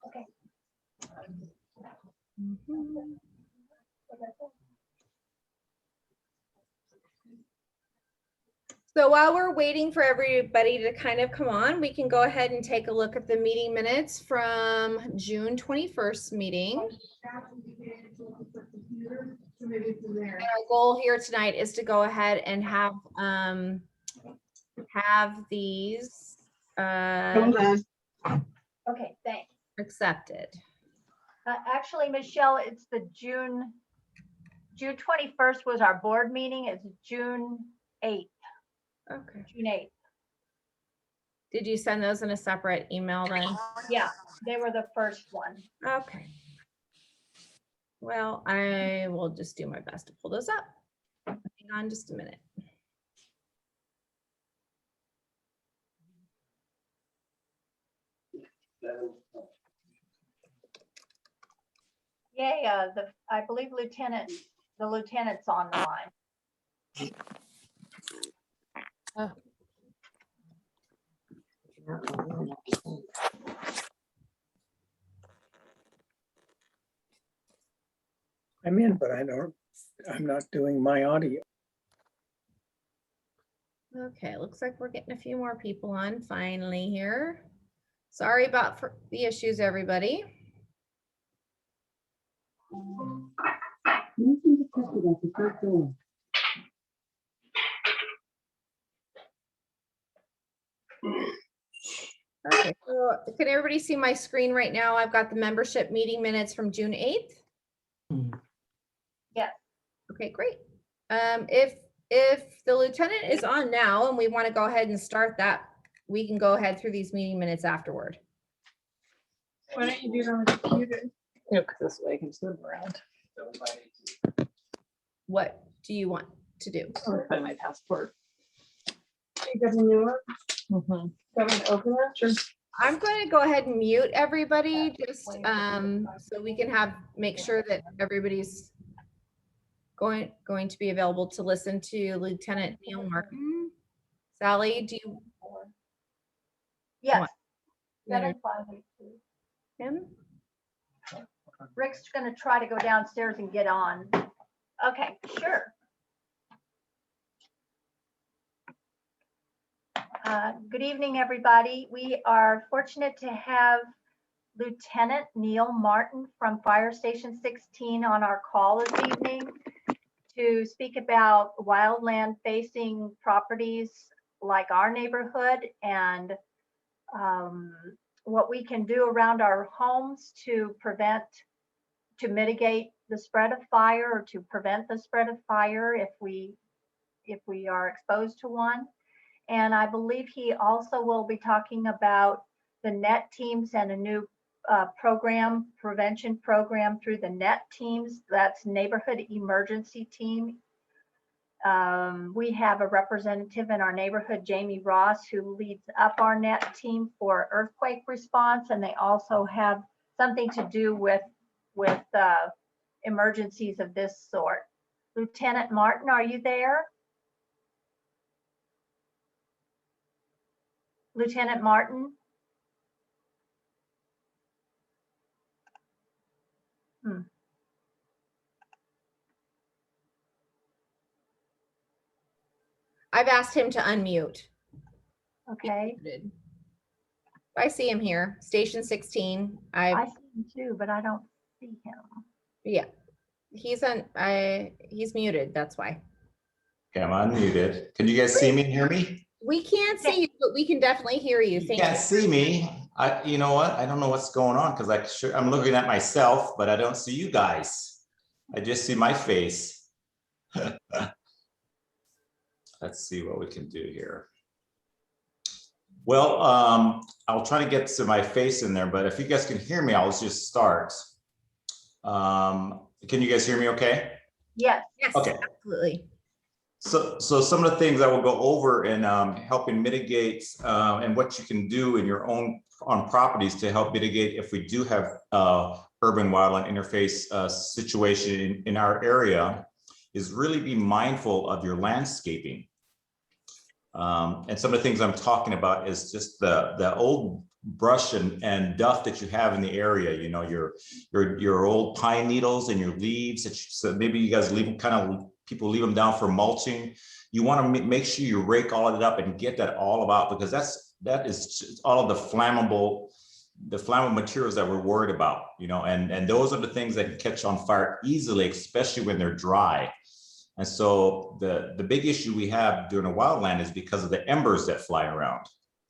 Okay. So while we're waiting for everybody to kind of come on, we can go ahead and take a look at the meeting minutes from June 21st meeting. And our goal here tonight is to go ahead and have these Okay, thanks. accepted. Actually, Michelle, it's the June 21st was our board meeting. It's June 8th. Okay. June 8th. Did you send those in a separate email then? Yeah, they were the first one. Okay. Well, I will just do my best to pull those up. Hang on just a minute. Yay, I believe the lieutenant's on the line. Oh. I'm in, but I'm not doing my audio. Okay, looks like we're getting a few more people on finally here. Sorry about the issues, everybody. Okay, so can everybody see my screen right now? I've got the membership meeting minutes from June 8th. Yes. Okay, great. If the lieutenant is on now and we want to go ahead and start that, we can go ahead through these meeting minutes afterward. Why don't you do it on the computer? Yeah, because this way I can move around. What do you want to do? Or find my passport. You got a new one? Mm-hmm. Got me to open it? Sure. I'm going to go ahead and mute everybody just so we can make sure that everybody's going to be available to listen to Lieutenant Neil Martin. Sally, do you Yes. want That'll probably do. him? Rick's gonna try to go downstairs and get on. Okay, sure. Good evening, everybody. We are fortunate to have Lieutenant Neil Martin from Fire Station 16 on our call this evening to speak about wildland facing properties like our neighborhood and what we can do around our homes to mitigate the spread of fire or to prevent the spread of fire if we are exposed to one. And I believe he also will be talking about the NET teams and a new prevention program through the NET teams. That's Neighborhood Emergency Team. We have a representative in our neighborhood, Jamie Ross, who leads up our NET team for earthquake response. And they also have something to do with emergencies of this sort. Lieutenant Martin, are you there? Lieutenant Martin? I've asked him to unmute. Okay. I see him here, Station 16. I see him too, but I don't see him. Yeah, he's muted, that's why. Okay, I'm unmuted. Can you guys see me and hear me? We can't see you, but we can definitely hear you. You Thank can't you. see me. You know what? I don't know what's going on because I'm looking at myself, but I don't see you guys. I just see my face. Let's see what we can do here. Well, I'll try to get to my face in there, but if you guys can hear me, I'll just start. Can you guys hear me okay? Yes. Yes, okay. Absolutely. So some of the things I will go over in helping mitigate and what you can do in your own on properties to help mitigate if we do have urban wildland interface situation in our area is really be mindful of your landscaping. And some of the things I'm talking about is just the old brush and duff that you have in the area, you know, your old pine needles and your leaves that so maybe you guys leave them people leave them down for mulching. You want to make sure you rake all of it up and get that all about, because that is all of the flammable materials that we're worried about, you know, and those are the things that can catch on fire easily, especially when they're dry. And so the big issue we have during a wildland is because of the embers that fly around.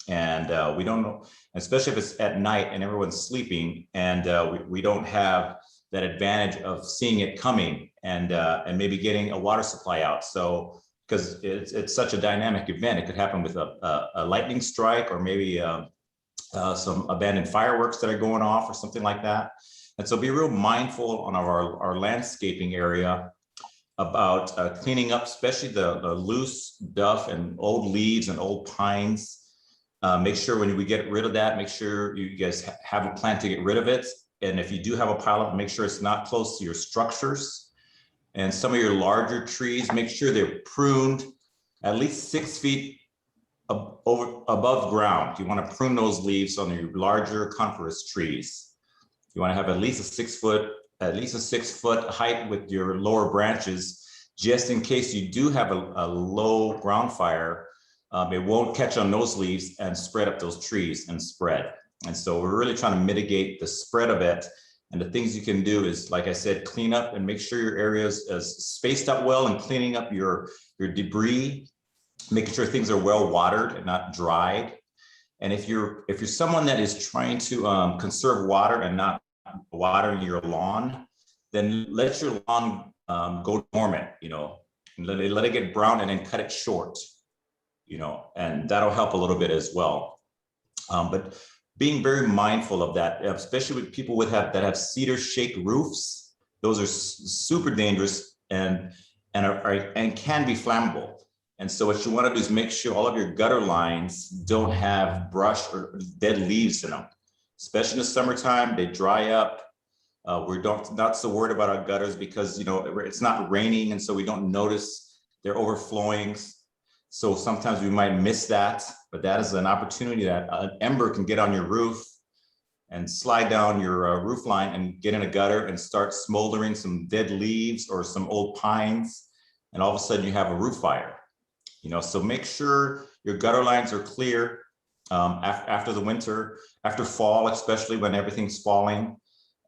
And we don't know, especially if it's at night and everyone's sleeping, and we don't have that advantage of seeing it coming and maybe getting a water supply out. So because it's such a dynamic event, it could happen with a lightning strike, or maybe some abandoned fireworks that are going off or something like that. And so be real mindful on our landscaping area about cleaning up, especially the loose duff and old leaves and old pines. Make sure when we get rid of that, make sure you guys have a plan to get rid of it. And if you do have a pile of it, make sure it's not close to your structures. And some of your larger trees, make sure they're pruned at least 6 feet above ground. You want to prune those leaves on your larger coniferous trees. You want to have at least a 6 foot height with your lower branches, just in case you do have a low ground fire. It won't catch on those leaves and spread up those trees and spread. And so we're really trying to mitigate the spread of it. And the things you can do is, like I said, clean up and make sure your areas is spaced up well, and cleaning up your debris, making sure things are well watered and not dried. And if you're someone that is trying to conserve water and not watering your lawn, then let your lawn go dormant, you know, and let it get brown, and then cut it short, you know, and that'll help a little bit as well. But being very mindful of that, especially with people that have cedar shake roofs, those are super dangerous and can be flammable. And so what you want to do is make sure all of your gutter lines don't have brush or dead leaves in them, especially in the summertime. They dry up. We're not so worried about our gutters because, you know, it's not raining, and so we don't notice their overflowings. So sometimes we might miss that, but that is an opportunity that an ember can get on your roof and slide down your roof line and get in a gutter and start smoldering some dead leaves or some old pines, and all of a sudden you have a roof fire. You know, so make sure your gutter lines are clear after the winter, after fall, especially when everything's falling,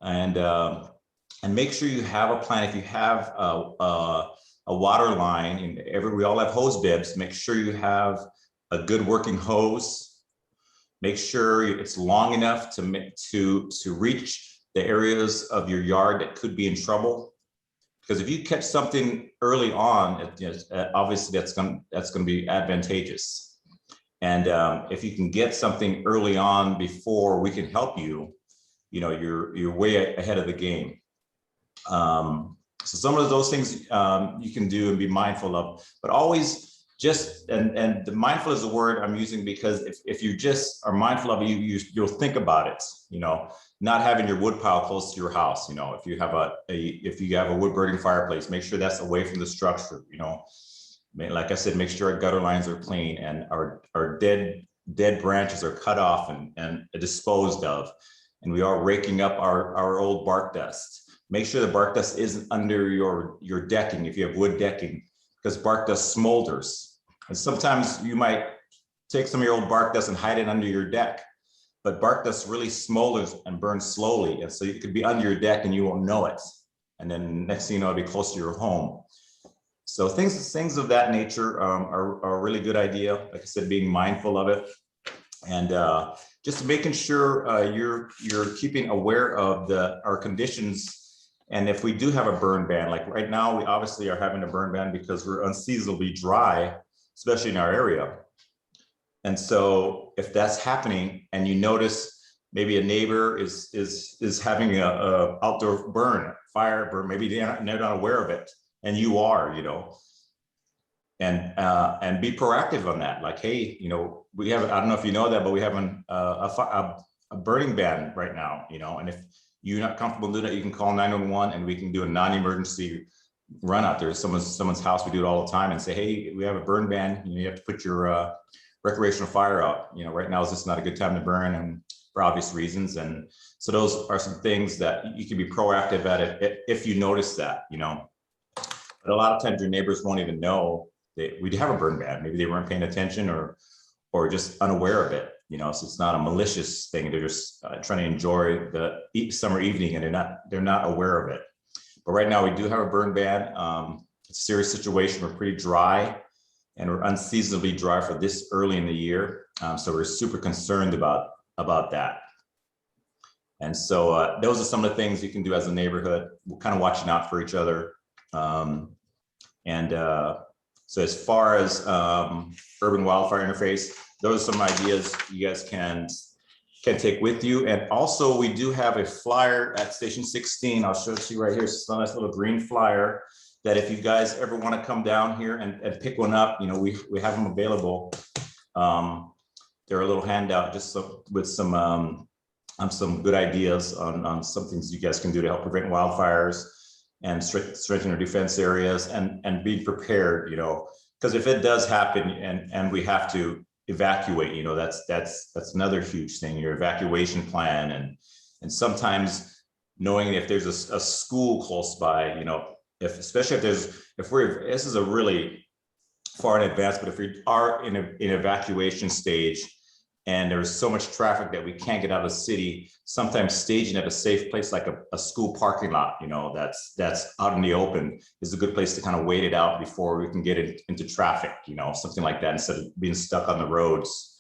and make sure you have a plan. If you have a water line, and we all have hose bibs, make sure you have a good working hose. Make sure it's long enough to reach the areas of your yard that could be in trouble. Because if you catch something early on, obviously that's going to be advantageous. And if you can get something early on before we can help you, you know, you're way ahead of the game. So some of those things you can do and be mindful of, but always just, and the mindful is the word I'm using because if you just are mindful of it, you'll think about it, you know, not having your wood pile close to your house. You know, if you have a wood burning fireplace, make sure that's away from the structure, you know. Like I said, make sure our gutter lines are clean and our dead branches are cut off and disposed of. And we are raking up our old bark dust. Make sure the bark dust isn't under your decking if you have wood decking, because bark dust smolders. And sometimes you might take some of your old bark dust and hide it under your deck, but bark dust really smolders and burns slowly. And so it could be under your deck and you won't know it. And then next thing you know, it'll be close to your home. So things of that nature are a really good idea. Like I said, being mindful of it. And just making sure you're keeping aware of our conditions. And if we do have a burn ban, like right now, we obviously are having a burn ban because we're unseasonably dry, especially in our area. And so if that's happening and you notice maybe a neighbor is having a outdoor fire burn, maybe they're not aware of it and you are, you know, and be proactive on that. Like, hey, you know, we have, I don't know if you know that, but we have a burning ban right now, you know, and if you're not comfortable doing it, you can call 911 and we can do a non-emergency run out there to someone's house. We do it all the time and say, hey, we have a burn ban. You have to put your recreational fire out. Right now is just not a good time to burn, and for obvious reasons. And so those are some things that you can be proactive at it if you notice that. But a lot of times your neighbors won't even know that we have a burn ban. Maybe they weren't paying attention or just unaware of it. So it's not a malicious thing. They're just trying to enjoy the summer evening, and they're not aware of it. But right now we do have a burn ban. It's a serious situation. We're pretty dry, and we're unseasonably dry for this early in the year. So we're super concerned about that. And so those are some of the things you can do as a neighborhood. We're kind of watching out for each other. So as far as urban wildfire interface, those are some ideas you guys can take with you. And also we do have a flyer at Station 16. I'll show it to you right here. It's a nice little green flyer that if you guys ever want to come down here and pick one up, we have them available. They're a little handout just with some good ideas on some things you guys can do to help prevent wildfires and strengthen our defense areas and be prepared, because if it does happen and we have to evacuate, that's another huge thing, your evacuation plan. And sometimes knowing if there's a school close by, especially if this is a really far in advance, but if we are in an evacuation stage and there's so much traffic that we can't get out of the city, sometimes staging at a safe place like a school parking lot, that's out in the open is a good place to kind of wait it out before we can get into traffic, something like that, instead of being stuck on the roads.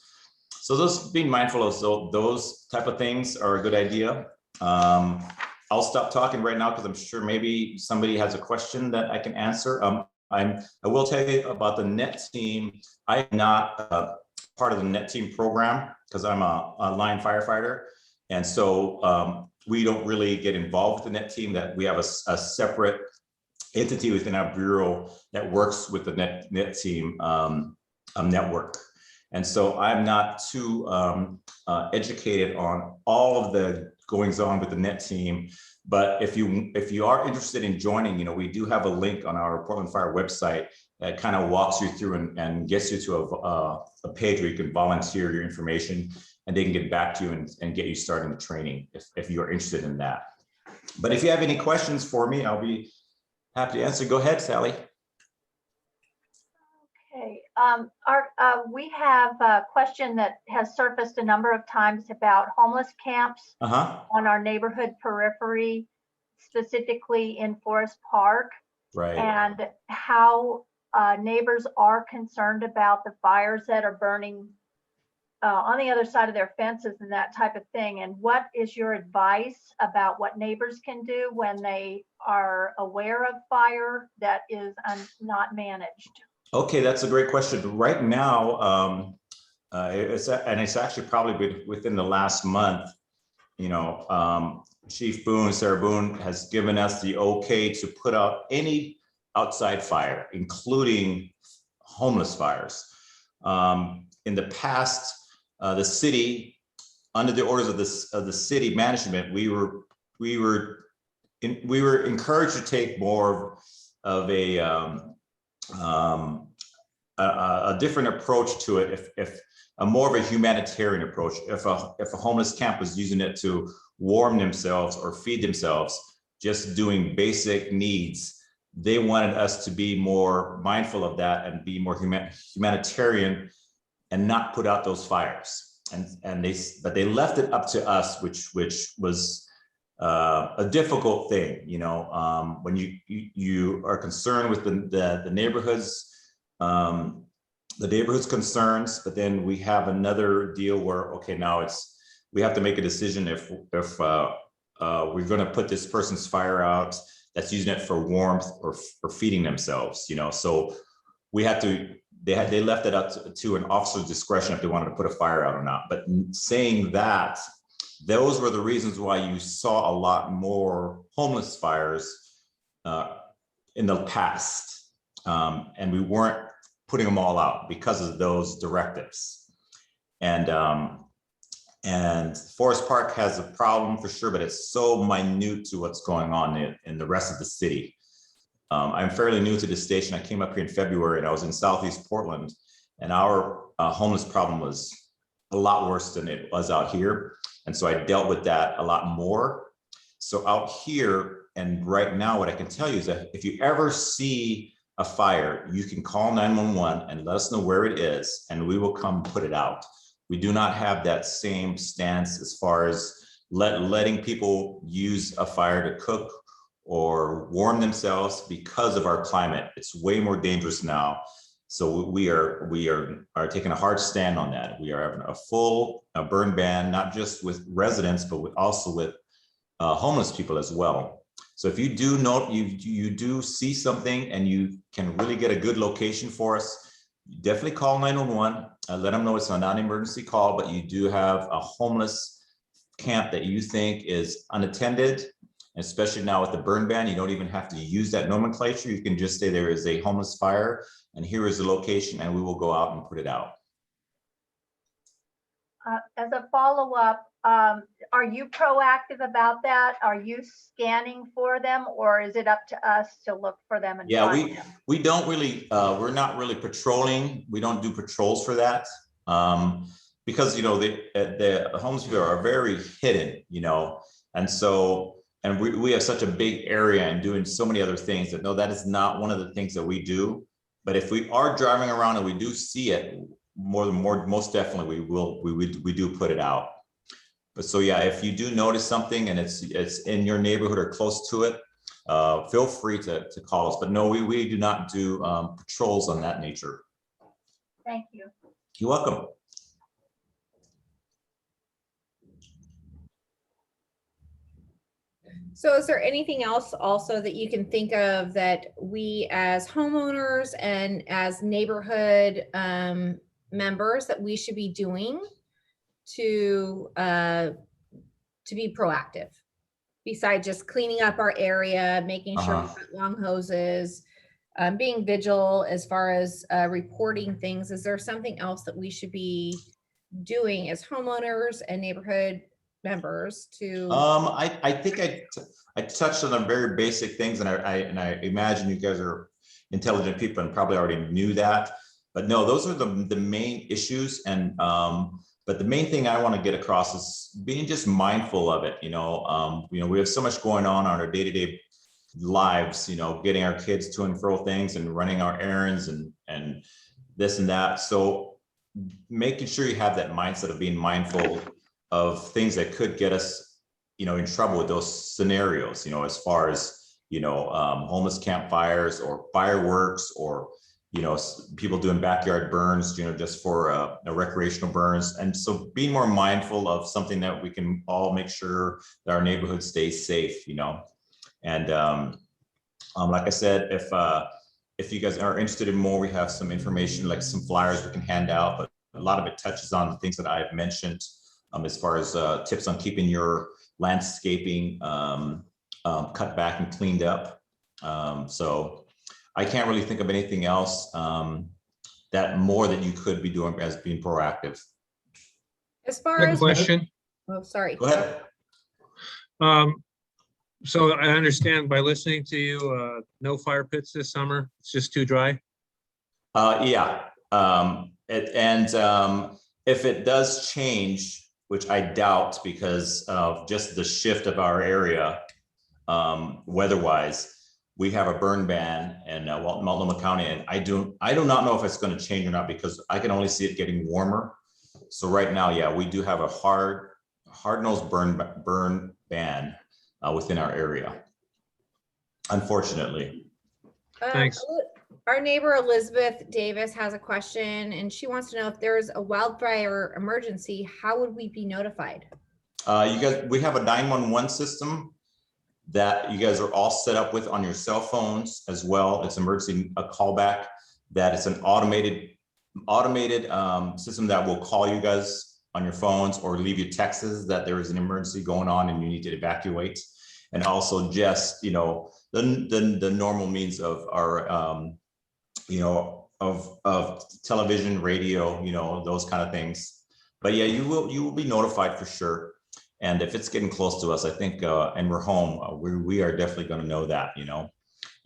So being mindful of those type of things are a good idea. I'll stop talking right now because I'm sure maybe somebody has a question that I can answer. I will tell you about the NET team. I am not part of the NET team program because I'm a line firefighter. And so we don't really get involved with the NET team. That we have a separate entity within our bureau that works with the NET team network. And so I'm not too educated on all of the goings on with the NET team. But if you are interested in joining, we do have a link on our Portland Fire website that kind of walks you through and gets you to a page where you can volunteer your information, and they can get back to you and get you started in the training if you're interested in that. But if you have any questions for me, I'll be happy to answer. Go ahead, Sally. Okay, we have a question that has surfaced a number of times about homeless camps on our neighborhood periphery, specifically in Forest Park. Right. And how neighbors are concerned about the fires that are burning on the other side of their fences and that type of thing. And what is your advice about what neighbors can do when they are aware of fire that is not managed? Okay, that's a great question. Right now, it's actually probably within the last month, Chief Boone, Sarah Boone, has given us the okay to put out any outside fire, including homeless fires. In the past, the city, under the orders of the city management, we were encouraged to take more of a different approach to it, if a more of a humanitarian approach. If a homeless camp was using it to warm themselves or feed themselves, just doing basic needs, they wanted us to be more mindful of that and be more humanitarian and not put out those fires. But they left it up to us, which was a difficult thing, when you are concerned with the neighborhoods, the neighborhood's concerns, but then we have another deal where, okay, now we have to make a decision if we're going to put this person's fire out that's using it for warmth or for feeding themselves, so we had to, they left it up to an officer's discretion if they wanted to put a fire out or not. But saying that, those were the reasons why you saw a lot more homeless fires in the past. And we weren't putting them all out because of those directives. And Forest Park has a problem for sure, but it's so minute to what's going on in the rest of the city. I'm fairly new to this station. I came up here in February and I was in Southeast Portland, and our homeless problem was a lot worse than it was out here. And so I dealt with that a lot more. So out here, and right now, what I can tell you is that if you ever see a fire, you can call 911 and let us know where it is, and we will come put it out. We do not have that same stance as far as letting people use a fire to cook or warm themselves because of our climate. It's way more dangerous now. So we are taking a hard stand on that. We are having a full burn ban, not just with residents, but also with homeless people as well. So if you do note, you do see something and you can really get a good location for us, definitely call 911. Let them know it's a non-emergency call, but you do have a homeless camp that you think is unattended. Especially now with the burn ban, you don't even have to use that nomenclature. You can just say there is a homeless fire and here is the location, and we will go out and put it out. As a follow-up, are you proactive about that? Are you scanning for them, or is it up to us to look for them and find them? we don't really, we're not really patrolling. We don't do patrols for that. Because, you know, the homeless people are very hidden, you know, and so, and we have such a big area and doing so many other things that no, that is not one of the things that we do. But if we are driving around and we do see it, most definitely we do put it out. But so yeah, if you do notice something and it's in your neighborhood or close to it, feel free to call us. But no, we do not do patrols on that nature. Thank you. You're welcome. So is there anything else also that you can think of that we as homeowners and as neighborhood members that we should be doing to be proactive, besides just cleaning up our area, making sure we've got long hoses, being vigilant as far as reporting things? Is there something else that we should be doing as homeowners and neighborhood members to? I think I touched on the very basic things, and I imagine you guys are intelligent people and probably already knew that. But no, those are the main issues. And but the main thing I want to get across is being just mindful of it. You know, we have so much going on our day-to-day lives. You know, getting our kids to and fro things and running our errands and this and that. So making sure you have that mindset of being mindful of things that could get us, you know, in trouble with those scenarios, you know, as far as, you know, homeless campfires or fireworks, or, you know, people doing backyard burns, you know, just for recreational burns. And so being more mindful of something that we can all make sure that our neighborhood stays safe, you know. And like I said, if you guys are interested in more, we have some information, like some flyers we can hand out, but a lot of it touches on the things that I've mentioned. As far as tips on keeping your landscaping cut back and cleaned up. So I can't really think of anything else that you could be doing as being proactive. As far Quick as question. Oh, sorry. Go ahead. So I understand by listening to you, no fire pits this summer. It's just too dry. Yeah. If it does change, which I doubt because of just the shift of our area, weather-wise, we have a burn ban in Multnomah County, and I do not know if it's going to change or not, because I can only see it getting warmer. So right now, yeah, we do have a hard-nosed burn ban within our area, unfortunately. Thanks. Our neighbor Elizabeth Davis has a question, and she wants to know if there's a wildfire emergency, how would we be notified? You guys, we have a 911 system that you guys are all set up with on your cell phones as well. It's emergency callback. That it's an automated system that will call you guys on your phones or leave you texts that there is an emergency going on and you need to evacuate. And also just, you know, the normal means of our you know, of television, radio, you know, those kind of things. But yeah, you will be notified for sure. And if it's getting close to us, I think, and we're home, we are definitely going to know that, you know.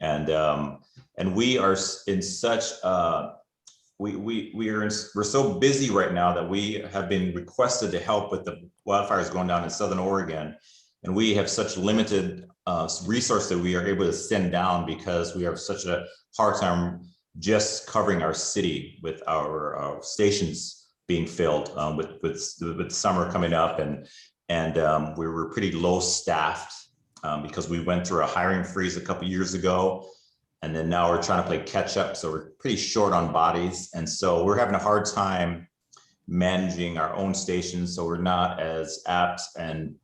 And we are in such we're so busy right now that we have been requested to help with the wildfires going down in Southern Oregon, and we have such limited resource that we are able to send down because we have such a hard time just covering our city with our stations being filled with summer coming up, and we were pretty low staffed because we went through a hiring freeze a couple years ago. And then now we're trying to play catch up. So we're pretty short on bodies. And so we're having a hard time managing our own stations. So we're not as apt and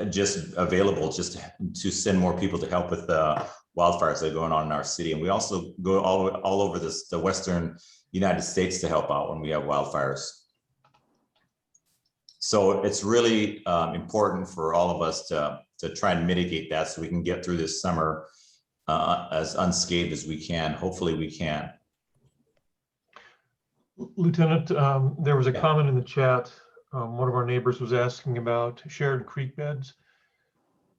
just available just to send more people to help with the wildfires that are going on in our city. And we also go all over the Western United States to help out when we have wildfires. So it's really important for all of us to try and mitigate that so we can get through this summer as unscathed as we can. Hopefully we can. Lieutenant, there was a comment in the chat. One of our neighbors was asking about shared creek beds.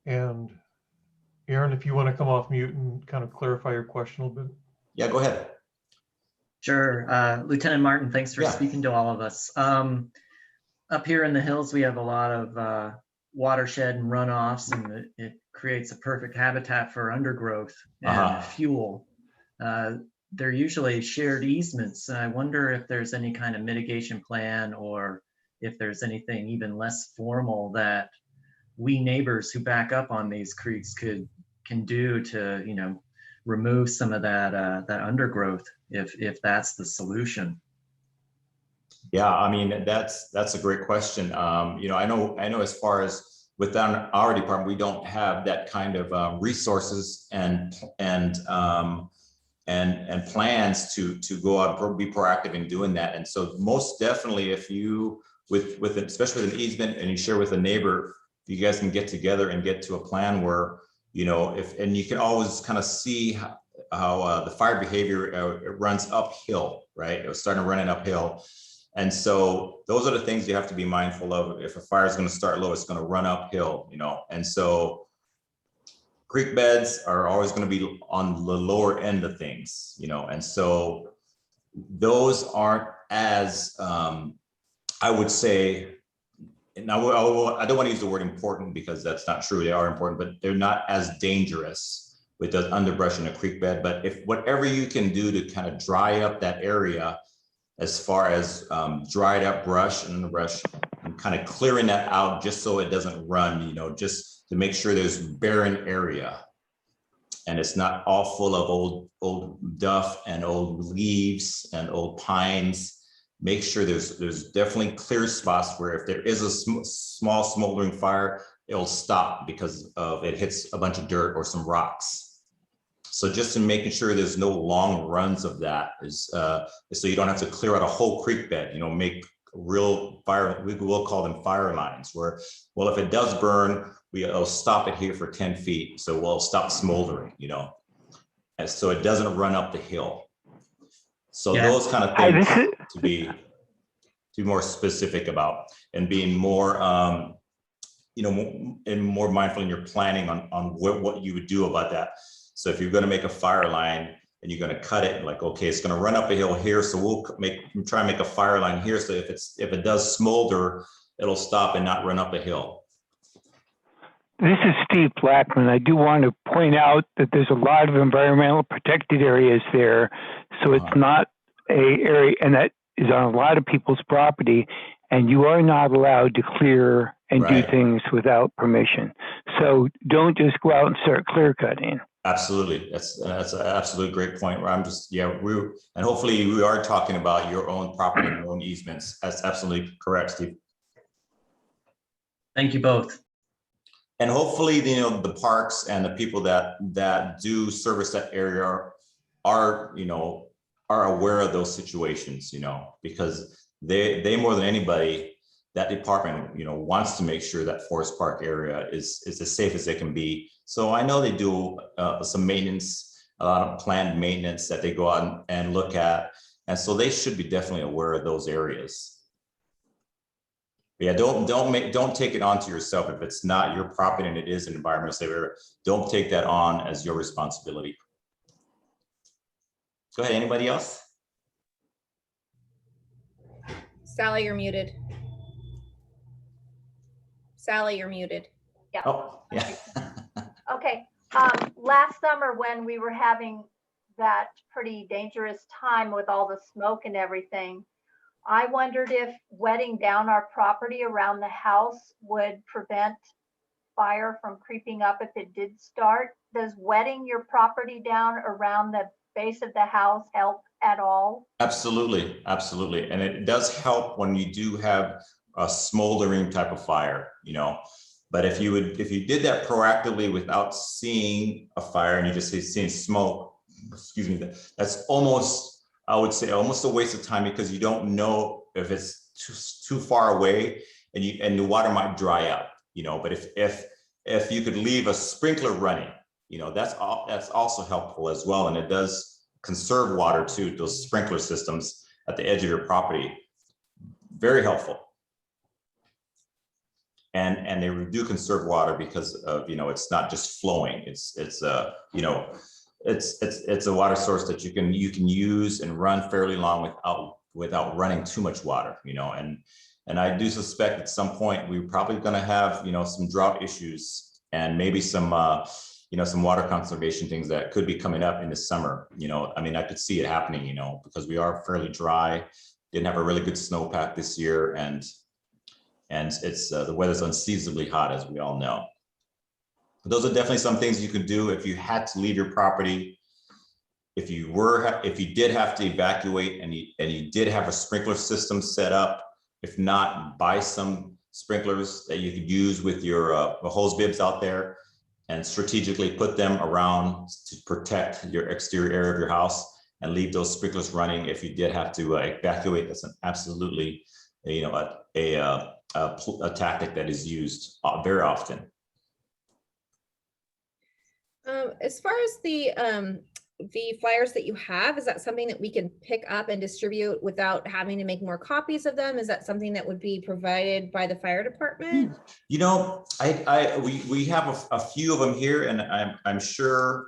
And Aaron, if you want to come off mute and kind of clarify your question a little bit. Yeah, go ahead. Sure. Lieutenant Martin, thanks for speaking to all of us. Up here in the hills, we have a lot of watershed and runoffs, and it creates a perfect habitat for undergrowth and fuel. They're usually shared easements. And I wonder if there's any kind of mitigation plan, or if there's anything even less formal that we neighbors who back up on these creeks can do to, you know, remove some of that undergrowth if that's the solution. Yeah, I mean, that's a great question. You know, I know as far as within our department, we don't have that kind of resources and plans to go out and be proactive in doing that. And so most definitely, if you especially with an easement and you share with a neighbor, you guys can get together and get to a plan where, you know, and you can always kind of see how the fire behavior it runs uphill, right? It was starting to run uphill. And so those are the things you have to be mindful of. If a fire is going to start low, it's going to run uphill, you know. And so creek beds are always going to be on the lower end of things, you know. And so those aren't as, I would say, and I don't want to use the word important because that's not true. They are important, but they're not as dangerous with the underbrush in a creek bed. But if whatever you can do to kind of dry up that area, as far as dried up brush and underbrush, and kind of clearing that out just so it doesn't run, you know, just to make sure there's barren area and it's not all full of old duff and old leaves and old pines. Make sure there's definitely clear spots where if there is a small smoldering fire, it'll stop because of it hits a bunch of dirt or some rocks. So just in making sure there's no long runs of that is so you don't have to clear out a whole creek bed, you know, make real fire, we will call them fire lines where, well, if it does burn, we'll stop it here for 10 feet. So we'll stop smoldering, you know, and so it doesn't run up the hill. So those kind of things to be more specific about and being more, you know, and more mindful in your planning on what you would do about that. So if you're going to make a fire line and you're going to cut it, like, okay, it's going to run up a hill here. So we'll try and make a fire line here. So if it does smolder, it'll stop and not run up a hill. This is Steve Blackman. I do want to point out that there's a lot of environmental protected areas there. So it's not a area, and that is on a lot of people's property, and you are not allowed to clear and do things without permission. So don't just go out and start clear cutting. Absolutely. That's an absolute great point where I'm just, and hopefully we are talking about your own property and your own easements. That's absolutely correct, Steve. Thank you both. And hopefully, you know, the parks and the people that do service that area are aware of those situations, you know, because they more than anybody, that department, you know, wants to make sure that Forest Park area is as safe as it can be. So I know they do some maintenance, a lot of planned maintenance that they go out and look at. And so they should be definitely aware of those areas. But yeah, don't take it onto yourself if it's not your property and it is an environmental safe area. Don't take that on as your responsibility. Go ahead, anybody else? Sally, you're muted. Sally, you're muted. Yeah. Oh, yeah. Okay. Last summer when we were having that pretty dangerous time with all the smoke and everything, I wondered if wetting down our property around the house would prevent fire from creeping up if it did start. Does wetting your property down around the base of the house help at all? Absolutely, absolutely. And it does help when you do have a smoldering type of fire, you know. But if you did that proactively without seeing a fire and you just seeing smoke, excuse me, that's almost, I would say, almost a waste of time, because you don't know if it's too far away and the water might dry up, you know. But if you could leave a sprinkler running, you know, that's also helpful as well. And it does conserve water too, those sprinkler systems at the edge of your property. Very helpful. And they do conserve water because of, you know, it's not just flowing. It's you know, it's a water source that you can use and run fairly long without running too much water, you know. And I do suspect at some point we're probably going to have, you know, some drought issues and maybe some you know, some water conservation things that could be coming up in the summer. You know, I mean, I could see it happening, you know, because we are fairly dry, didn't have a really good snowpack this year, and it's the weather's unseasonably hot, as we all know. But those are definitely some things you could do if you had to leave your property. If you did have to evacuate and you did have a sprinkler system set up. If not, buy some sprinklers that you could use with your hose bibs out there, and strategically put them around to protect your exterior area of your house, and leave those sprinklers running if you did have to evacuate. That's an absolutely, you know, a tactic that is used very often. As far as the flyers that you have, is that something that we can pick up and distribute without having to make more copies of them? Is that something that would be provided by the fire department? You know, we have a few of them here, and I'm sure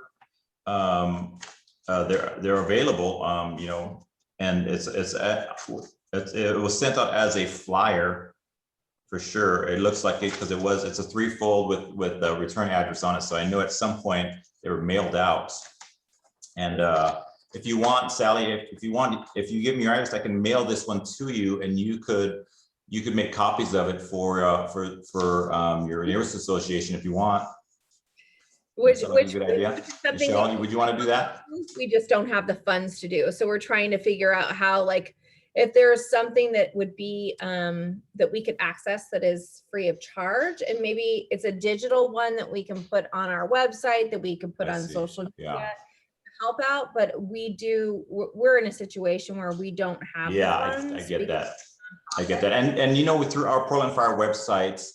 they're available. You know, and it was sent out as a flyer for sure. It looks like it, because it's a threefold with the return address on it. So I know at some point they were mailed out. And if you want, Sally, if you give me your address, I can mail this one to you, and you could make copies of it for your neighborhood association if you want. Which a good idea. something Michelle, would you want to do that? We just don't have the funds to do. So we're trying to figure out how, like, if there's something that would be that we could access that is free of charge, and maybe it's a digital one that we can put on our website, that we can put on social media. Help out, but we're in a situation where we don't have the funds. I get that. And you know, through our Portland Fire website,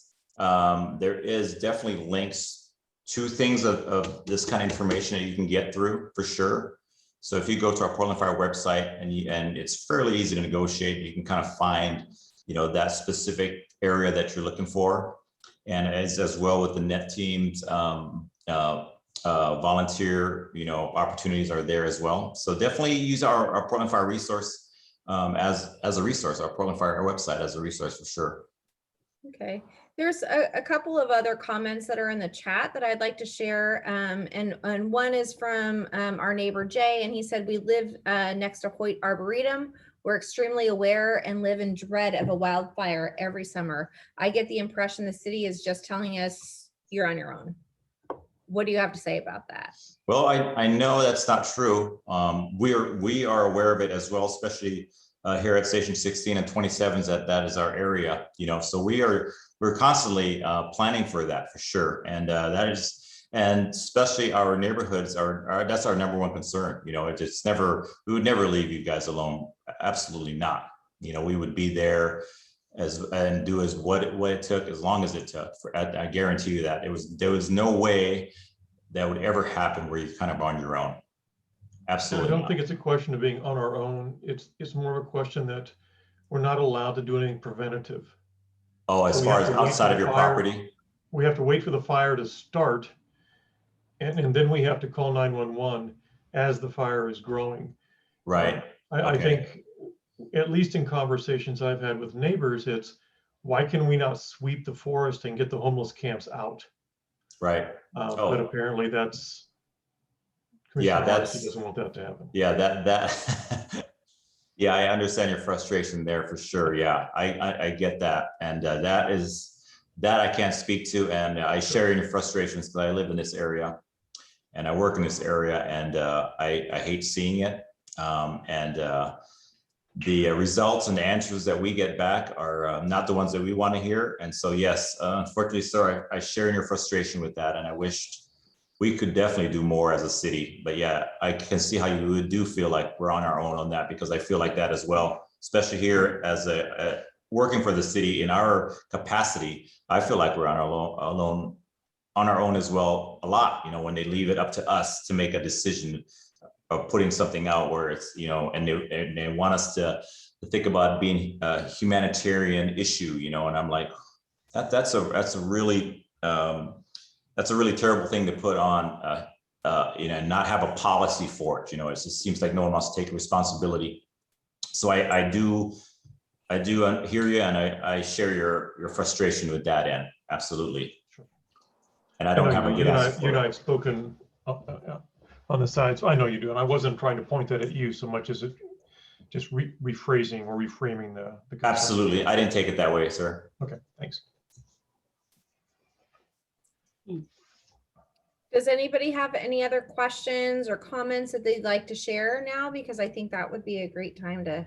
there is definitely links to things of this kind of information that you can get through for sure. So if you go to our Portland Fire website, and it's fairly easy to negotiate, you can kind of find, you know, that specific area that you're looking for. And as well with the net teams, volunteer, you know, opportunities are there as well. So definitely use our Portland Fire resource as a resource, our Portland Fire website as a resource for sure. Okay, there's a couple of other comments that are in the chat that I'd like to share. And one is from our neighbor Jay, and he said, we live next to Hoyt Arboretum. We're extremely aware and live in dread of a wildfire every summer. I get the impression the city is just telling us you're on your own. What do you have to say about that? Well, I know that's not true. We are aware of it as well, especially here at Station 16 and 27s. That is our area, you know. So we're constantly planning for that for sure, and and especially our neighborhoods that's our number one concern. You know, we would never leave you guys alone. Absolutely not. You know, we would be there and do what it took, as long as it took. I guarantee you that there was no way that would ever happen where you're kind of on your own. Absolutely. I don't think it's a question of being on our own. It's more of a question that we're not allowed to do anything preventative. Oh, as far as outside of your property? We have to wait for the fire to start, and then we have to call 911 as the fire is growing. Right. I Okay. think, at least in conversations I've had with neighbors, it's, why can we not sweep the forest and get the homeless camps out? Right. But Oh, apparently that's, yeah, Commissioner Hardesty that's, doesn't want that to happen. yeah, that, yeah, I understand your frustration there for sure. Yeah, I get that. And that I can't speak to. And I share your frustrations because I live in this area and I work in this area, and I hate seeing it. The results and the answers that we get back are not the ones that we want to hear. And so, yes, unfortunately, sir, I share in your frustration with that. And I wish we could definitely do more as a city. But yeah, I can see how you do feel like we're on our own on that, because I feel like that as well, especially here as a working for the city in our capacity. I feel like we're on our own as well a lot, when they leave it up to us to make a decision of putting something out where it's, and they want us to think about being a humanitarian issue, and I'm like, that's a really terrible thing to put on, not have a policy for it. It just seems like no one wants to take responsibility. So I do hear you, and I share your frustration with that end. Absolutely. Sure. And I don't have a good answer for You and I it. have spoken on the sides. I know you do, and I wasn't trying to point that at you so much as it just rephrasing or reframing the concern. Absolutely. I didn't take it that way, sir. Okay, thanks. Does anybody have any other questions or comments that they'd like to share now? Because I think that would be a great time to.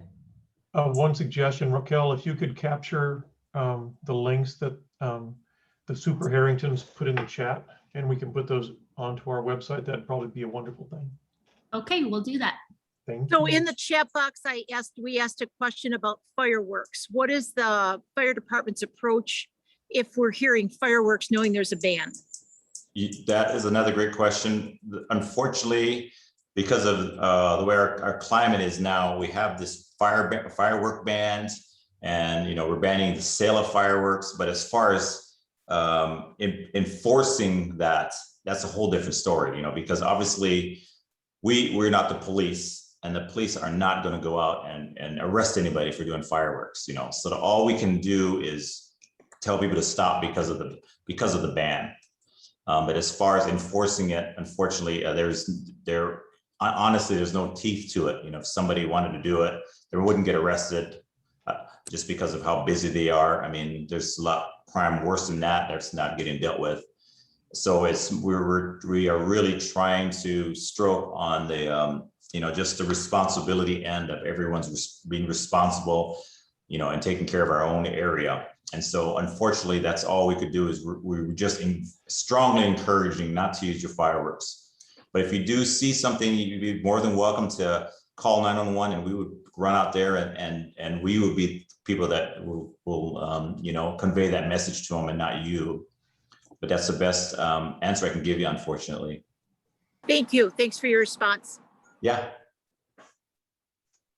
One suggestion, Raquel, if you could capture the links that the Super Harringtons put in the chat, and we can put those onto our website, that'd probably be a wonderful thing. Okay, we'll do that. Thank So you. in the chat box, we asked a question about fireworks. What is the fire department's approach if we're hearing fireworks knowing there's a ban? That is another great question. Unfortunately, because of the way our climate is now, we have this firework bans, and we're banning the sale of fireworks. But as far as enforcing that, that's a whole different story. Because obviously we're not the police, and the police are not going to go out and arrest anybody for doing fireworks. So all we can do is tell people to stop because of the ban. But as far as enforcing it, unfortunately, honestly, there's no teeth to it. If somebody wanted to do it, they wouldn't get arrested just because of how busy they are. I mean, there's a lot of crime worse than that that's not getting dealt with. So we are really trying to stroke on the just the responsibility end of everyone's being responsible, and taking care of our own area. And so unfortunately, that's all we could do is we're just strongly encouraging not to use your fireworks. But if you do see something, you'd be more than welcome to call 911, and we would run out there and we would be people that will convey that message to them, and not you. But that's the best answer I can give you, unfortunately. Thank you. Thanks for your response. Yeah.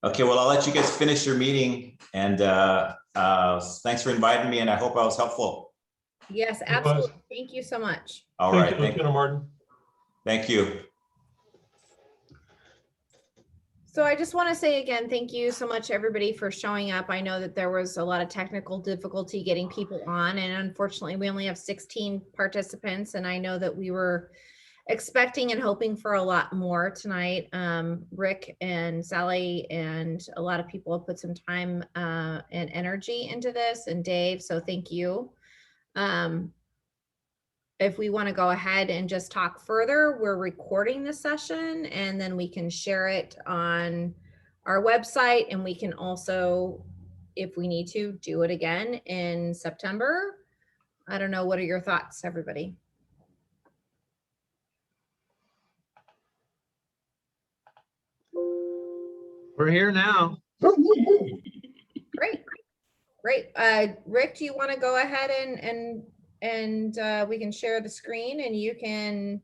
Okay, well, I'll let you guys finish your meeting, and thanks for inviting me, and I hope I was helpful. Yes, absolutely. Thank you so much. All Thank right. you, Lieutenant Martin. Thank you. So I just want to say again, thank you so much, everybody, for showing up. I know that there was a lot of technical difficulty getting people on, and unfortunately, we only have 16 participants, and I know that we were expecting and hoping for a lot more tonight. Rick and Sally and a lot of people have put some time and energy into this, and Dave, so thank you. If we want to go ahead and just talk further, we're recording the session, and then we can share it on our website, and we can also, if we need to, do it again in September. I don't know, what are your thoughts, everybody? We're here now. Great. Rick, do you want to go ahead and we can share the screen, and you can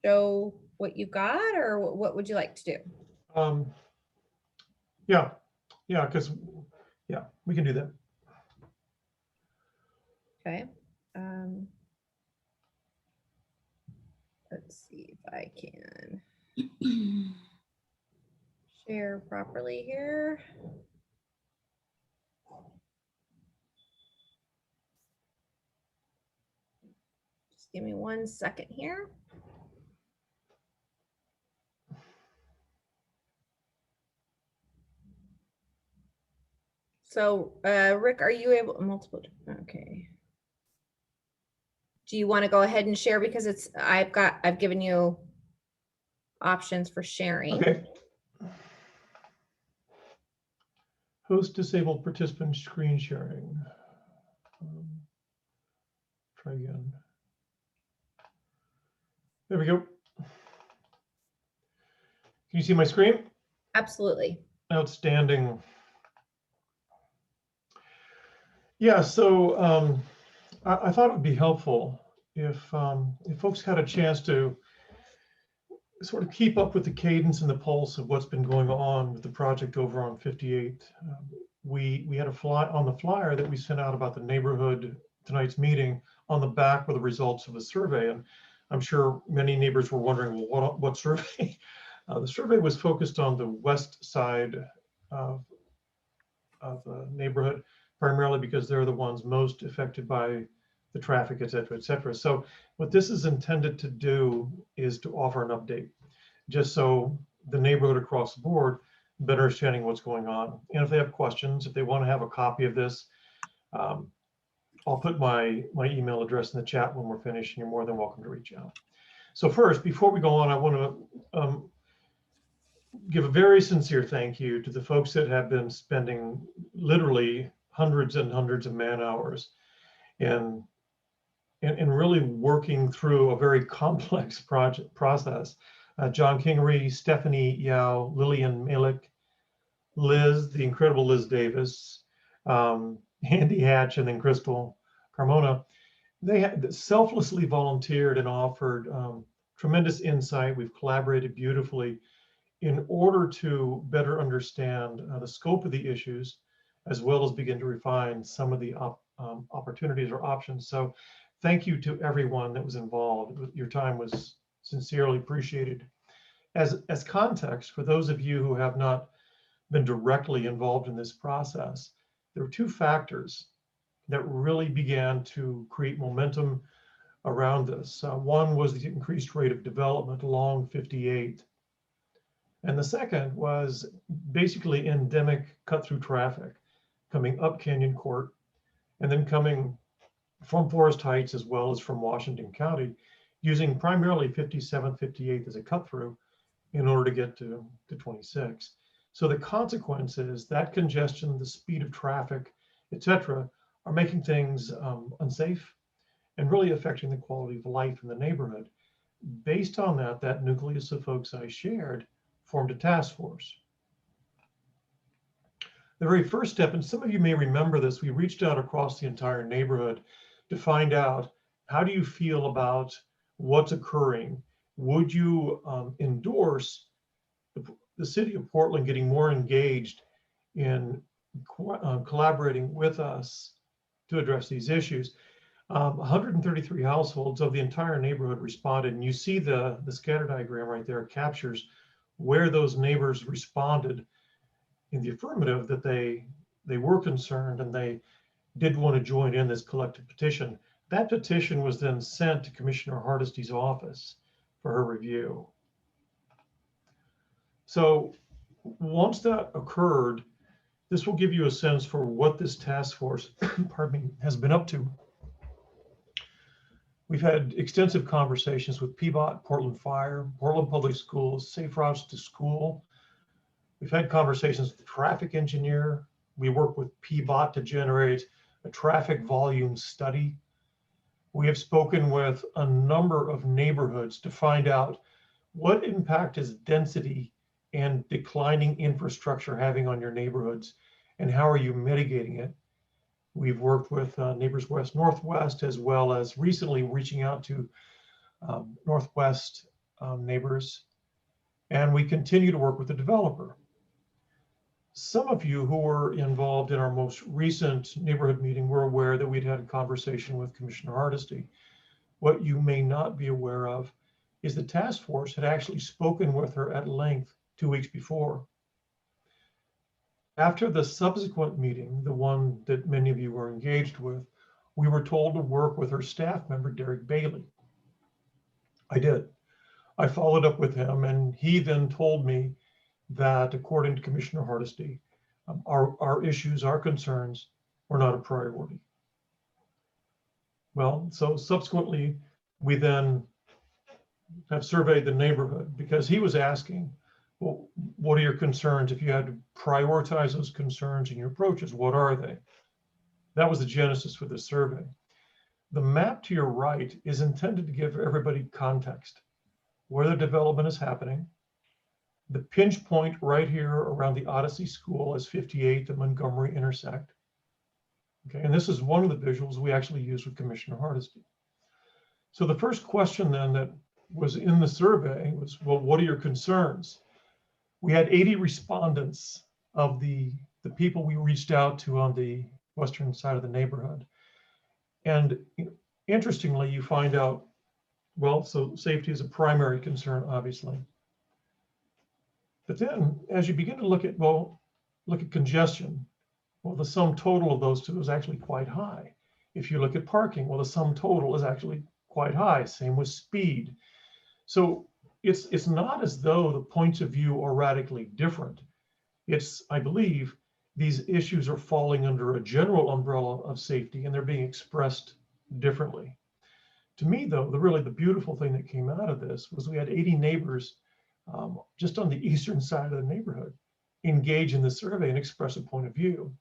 show what you've got, or what would you like to do? Yeah, because we can do that. Okay. Let's see if I can. share properly here. Just give me 1 second here. So, Rick, are you able multiple? Okay. Do you want to go ahead and share because I've given you options for sharing. Okay. Host disabled participant screen sharing. Try again. There we go. Can you see my screen? Absolutely. Outstanding. Yeah, so I thought it would be helpful if folks had a chance to sort of keep up with the cadence and the pulse of what's been going on with the project over on 58. We had a on the flyer that we sent out about the neighborhood tonight's meeting. On the back were the results of the survey, and I'm sure many neighbors were wondering, well, what survey? The survey was focused on the west side of the neighborhood, primarily because they're the ones most affected by the traffic, et cetera, et cetera. So what this is intended to do is to offer an update, just so the neighborhood across the board better understanding what's going on. And if they have questions, if they want to have a copy of this, I'll put my email address in the chat when we're finished, and you're more than welcome to reach out. So first, before we go on, I want to give a very sincere thank you to the folks that have been spending literally hundreds and hundreds of man hours and really working through a very complex process. John Kingery, Stephanie Yao, Lillian Malik, Liz, the incredible Liz Davis, Andy Hatch, and then Crystal Carmona. They had selflessly volunteered and offered tremendous insight. We've collaborated beautifully in order to better understand the scope of the issues, as well as begin to refine some of the opportunities or options. So thank you to everyone that was involved. Your time was sincerely appreciated. As context, for those of you who have not been directly involved in this process, there were two factors that really began to create momentum around this. One was the increased rate of development along 58. And the second was basically endemic cut-through traffic coming up Canyon Court and then coming from Forest Heights as well as from Washington County, using primarily 57th, 58th as a cut-through in order to get to 26. So the consequence is that congestion, the speed of traffic, et cetera, are making things unsafe and really affecting the quality of life in the neighborhood. Based on that nucleus of folks I shared formed a task force. The very first step, and some of you may remember this, we reached out across the entire neighborhood to find out, how do you feel about what's occurring? Would you endorse the city of Portland getting more engaged in collaborating with us to address these issues? 133 households of the entire neighborhood responded, and you see the scatter diagram right there captures where those neighbors responded in the affirmative, that they were concerned and they did want to join in this collective petition. That petition was then sent to Commissioner Hardesty's office for her review. So once that occurred, this will give you a sense for what this task force pardon me, has been up to. We've had extensive conversations with PBOT, Portland Fire, Portland Public Schools, Safe Routes to School. We've had conversations with the traffic engineer. We work with PBOT to generate a traffic volume study. We have spoken with a number of neighborhoods to find out what impact is density and declining infrastructure having on your neighborhoods, and how are you mitigating it. We've worked with Neighbors West Northwest, as well as recently reaching out to Northwest neighbors. And we continue to work with the developer. Some of you who were involved in our most recent neighborhood meeting were aware that we'd had a conversation with Commissioner Hardesty. What you may not be aware of is the task force had actually spoken with her at length 2 weeks before. After the subsequent meeting, the one that many of you were engaged with, we were told to work with her staff member, Derek Bailey. I did. I followed up with him, and he then told me that according to Commissioner Hardesty, our issues, our concerns were not a priority. Well, so subsequently, we then have surveyed the neighborhood because he was asking, well, what are your concerns? If you had to prioritize those concerns in your approaches, what are they? That was the genesis for this survey. The map to your right is intended to give everybody context, where the development is happening. The pinch point right here around the Odyssey School is 58th and Montgomery intersect. Okay, and this is one of the visuals we actually used with Commissioner Hardesty. So the first question then that was in the survey was, well, what are your concerns? We had 80 respondents of the people we reached out to on the western side of the neighborhood. And interestingly, you find out, well, so safety is a primary concern, obviously. But then as you begin to look at congestion, well, the sum total of those two is actually quite high. If you look at parking, well, the sum total is actually quite high. Same with speed. So it's not as though the points of view are radically different. It's, I believe, these issues are falling under a general umbrella of safety and they're being expressed differently. To me, though, the beautiful thing that came out of this was we had 80 neighbors just on the eastern side of the neighborhood engage in the survey and express a point of view.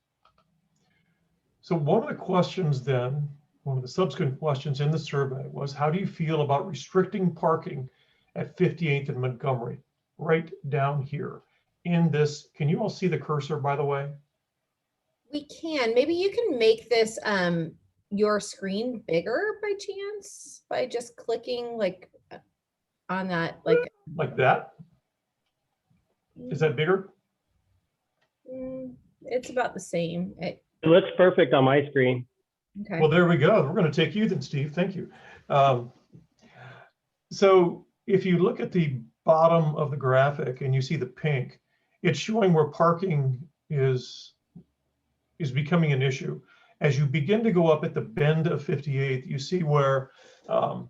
So one of the questions then, one of the subsequent questions in the survey was, how do you feel about restricting parking at 58th and Montgomery, right down here in this? Can you all see the cursor, by the way? We can. Maybe you can make this your screen bigger by chance by just clicking like on that, like that. Is that bigger? It's about the same. It looks perfect on my screen. Okay. Well, there we go. We're going to take you then, Steve. Thank you. So if you look at the bottom of the graphic and you see the pink, it's showing where parking is becoming an issue. As you begin to go up at the bend of 58th, you see where the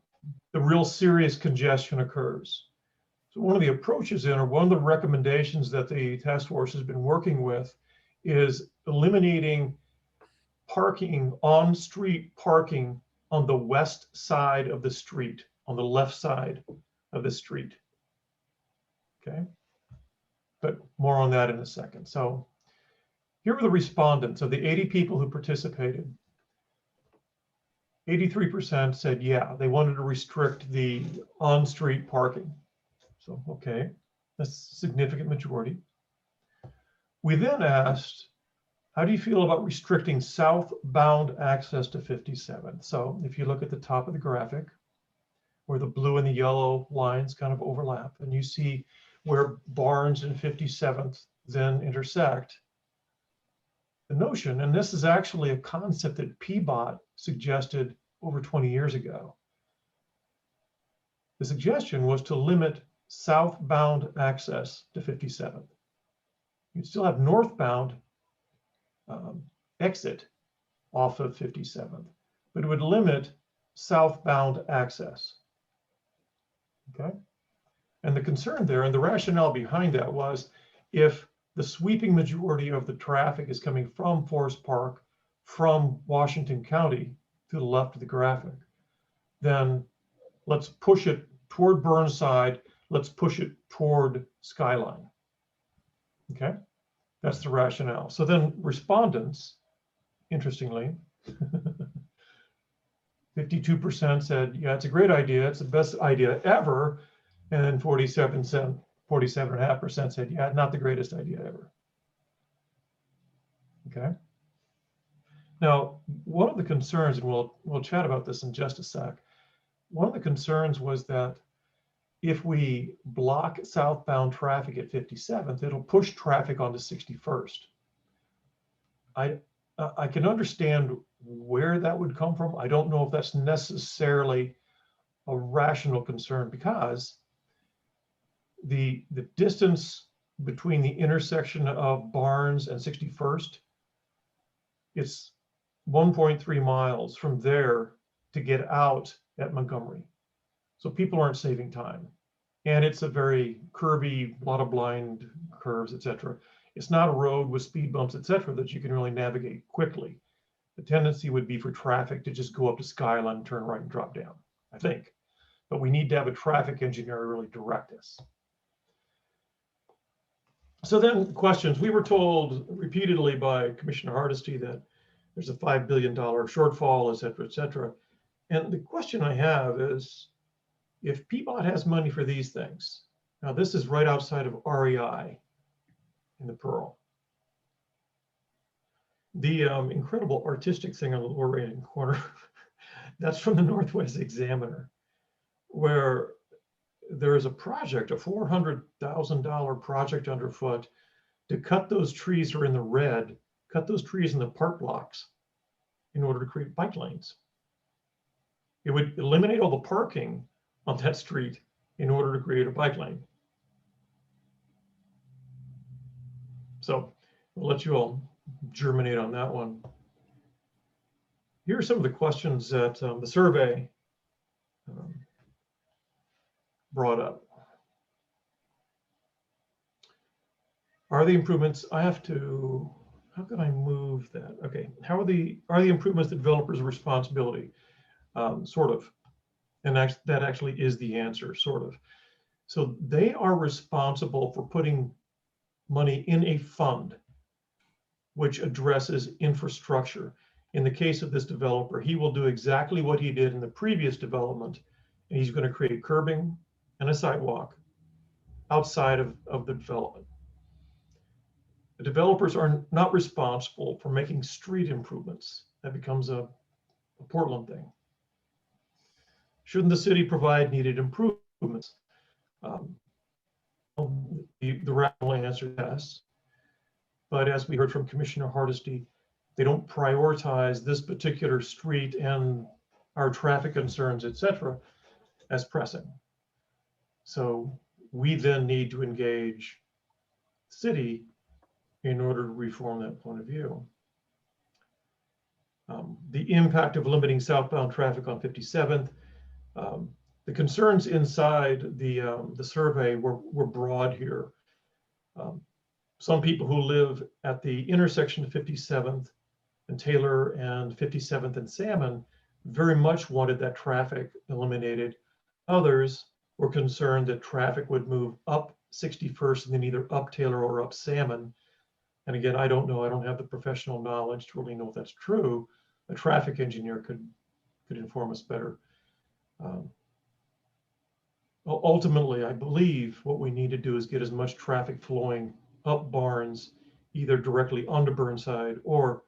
real serious congestion occurs. So one of the approaches in, or one of the recommendations that the task force has been working with, is eliminating parking, on-street parking on the west side of the street, on the left side of the street. Okay, but more on that in a second. So here are the respondents of the 80 people who participated. 83% said, yeah, they wanted to restrict the on-street parking. So, okay, that's a significant majority. We then asked, how do you feel about restricting southbound access to 57th? So if you look at the top of the graphic, where the blue and the yellow lines kind of overlap, and you see where Barnes and 57th then intersect, the notion, and this is actually a concept that PBOT suggested over 20 years ago. The suggestion was to limit southbound access to 57th. You'd still have northbound exit off of 57th, but it would limit southbound access. Okay, and the concern there and the rationale behind that was, if the sweeping majority of the traffic is coming from Forest Park, from Washington County to the left of the graphic, then let's push it toward Burnside, let's push it toward Skyline. Okay, that's the rationale. So then respondents, interestingly, 52% said, yeah, it's a great idea, it's the best idea ever. And then 47.5% said, yeah, not the greatest idea ever. Okay. Now, one of the concerns, and we'll chat about this in just a sec. One of the concerns was that if we block southbound traffic at 57th, it'll push traffic onto 61st. I can understand where that would come from. I don't know if that's necessarily a rational concern, because the distance between the intersection of Barnes and 61st. It's 1.3 miles from there to get out at Montgomery. So people aren't saving time. And it's a very curvy, a lot of blind curves, etc. It's not a road with speed bumps, etc., that you can really navigate quickly. The tendency would be for traffic to just go up to Skyline, turn right and drop down, I think. But we need to have a traffic engineer really direct us. So then questions. We were told repeatedly by Commissioner Hardesty that there's a $5 billion shortfall, et cetera, et cetera. And the question I have is, if PBOT has money for these things, now this is right outside of REI in the Pearl. The incredible artistic thing on the lower right-hand corner, that's from the Northwest Examiner, where there is a project, a $400,000 project underfoot to cut those trees that are in the red, cut those trees in the park blocks in order to create bike lanes. It would eliminate all the parking on that street in order to create a bike lane. So I'll let you all germinate on that one. Here are some of the questions that the survey brought up. Are the improvements, I have to, how can I move that? Okay, how are the improvements the developer's responsibility? Sort of, and that actually is the answer, sort of. So they are responsible for putting money in a fund which addresses infrastructure. In the case of this developer, he will do exactly what he did in the previous development, and he's going to create curbing and a sidewalk outside of the development. The developers are not responsible for making street improvements. That becomes a Portland thing. Shouldn't the city provide needed improvements? The rational answer is yes. But as we heard from Commissioner Hardesty, they don't prioritize this particular street and our traffic concerns, et cetera, as pressing. So we then need to engage city in order to reform that point of view. The impact of limiting southbound traffic on 57th. The concerns inside the survey were broad here. Some people who live at the intersection of 57th and Taylor and 57th and Salmon very much wanted that traffic eliminated. Others were concerned that traffic would move up 61st and then either up Taylor or up Salmon. And again, I don't know, I don't have the professional knowledge to really know if that's true. A traffic engineer could inform us better. Ultimately, I believe what we need to do is get as much traffic flowing up Barnes, either directly onto Burnside or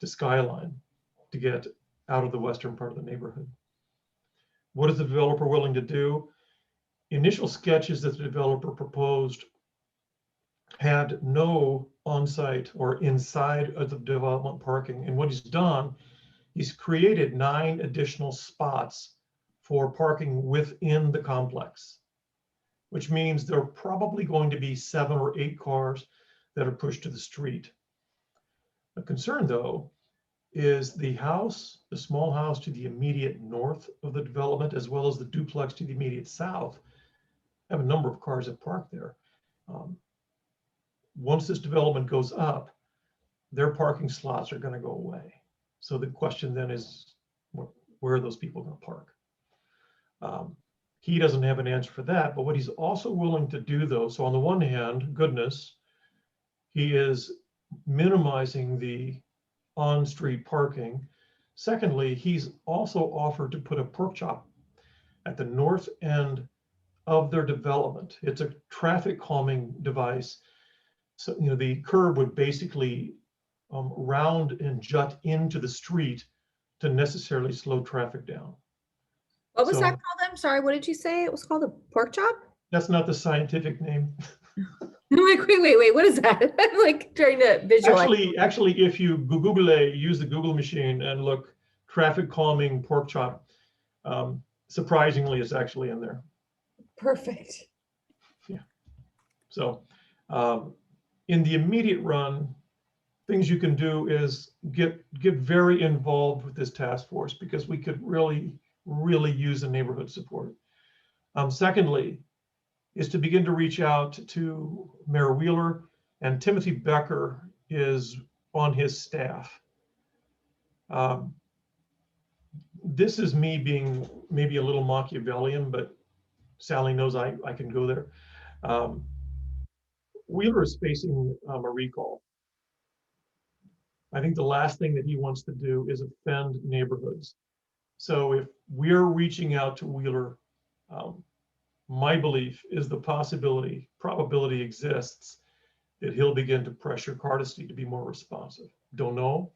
to Skyline to get out of the western part of the neighborhood. What is the developer willing to do? Initial sketches that the developer proposed had no on-site or inside of the development parking. And what he's done, he's created 9 additional spots for parking within the complex, which means there are probably going to be 7 or 8 cars that are pushed to the street. The concern, though, is the house, the small house to the immediate north of the development, as well as the duplex to the immediate south, have a number of cars that park there. Once this development goes up, their parking slots are going to go away. So the question then is, where are those people going to park? He doesn't have an answer for that, but what he's also willing to do, though, so on the one hand, goodness, he is minimizing the on-street parking. Secondly, he's also offered to put a pork chop at the north end of their development. It's a traffic calming device. So, you know, the curb would basically round and jut into the street to necessarily slow traffic down. What was that called? I'm sorry, what did you say? It was called a pork chop? That's not the scientific name. I'm like, wait, what is that? I'm like trying to visualize. Actually, if you Google it, use the Google machine and look traffic calming pork chop, surprisingly, it's actually in there. Perfect. Yeah. So In the immediate run, things you can do is get very involved with this task force, because we could really use the neighborhood support. Secondly, is to begin to reach out to Mayor Wheeler, and Timothy Becker is on his staff. This is me being maybe a little Machiavellian, but Sally knows I can go there. Wheeler is facing a recall. I think the last thing that he wants to do is offend neighborhoods. So if we're reaching out to Wheeler, my belief is the probability exists that he'll begin to pressure Cardistry to be more responsive. Don't know.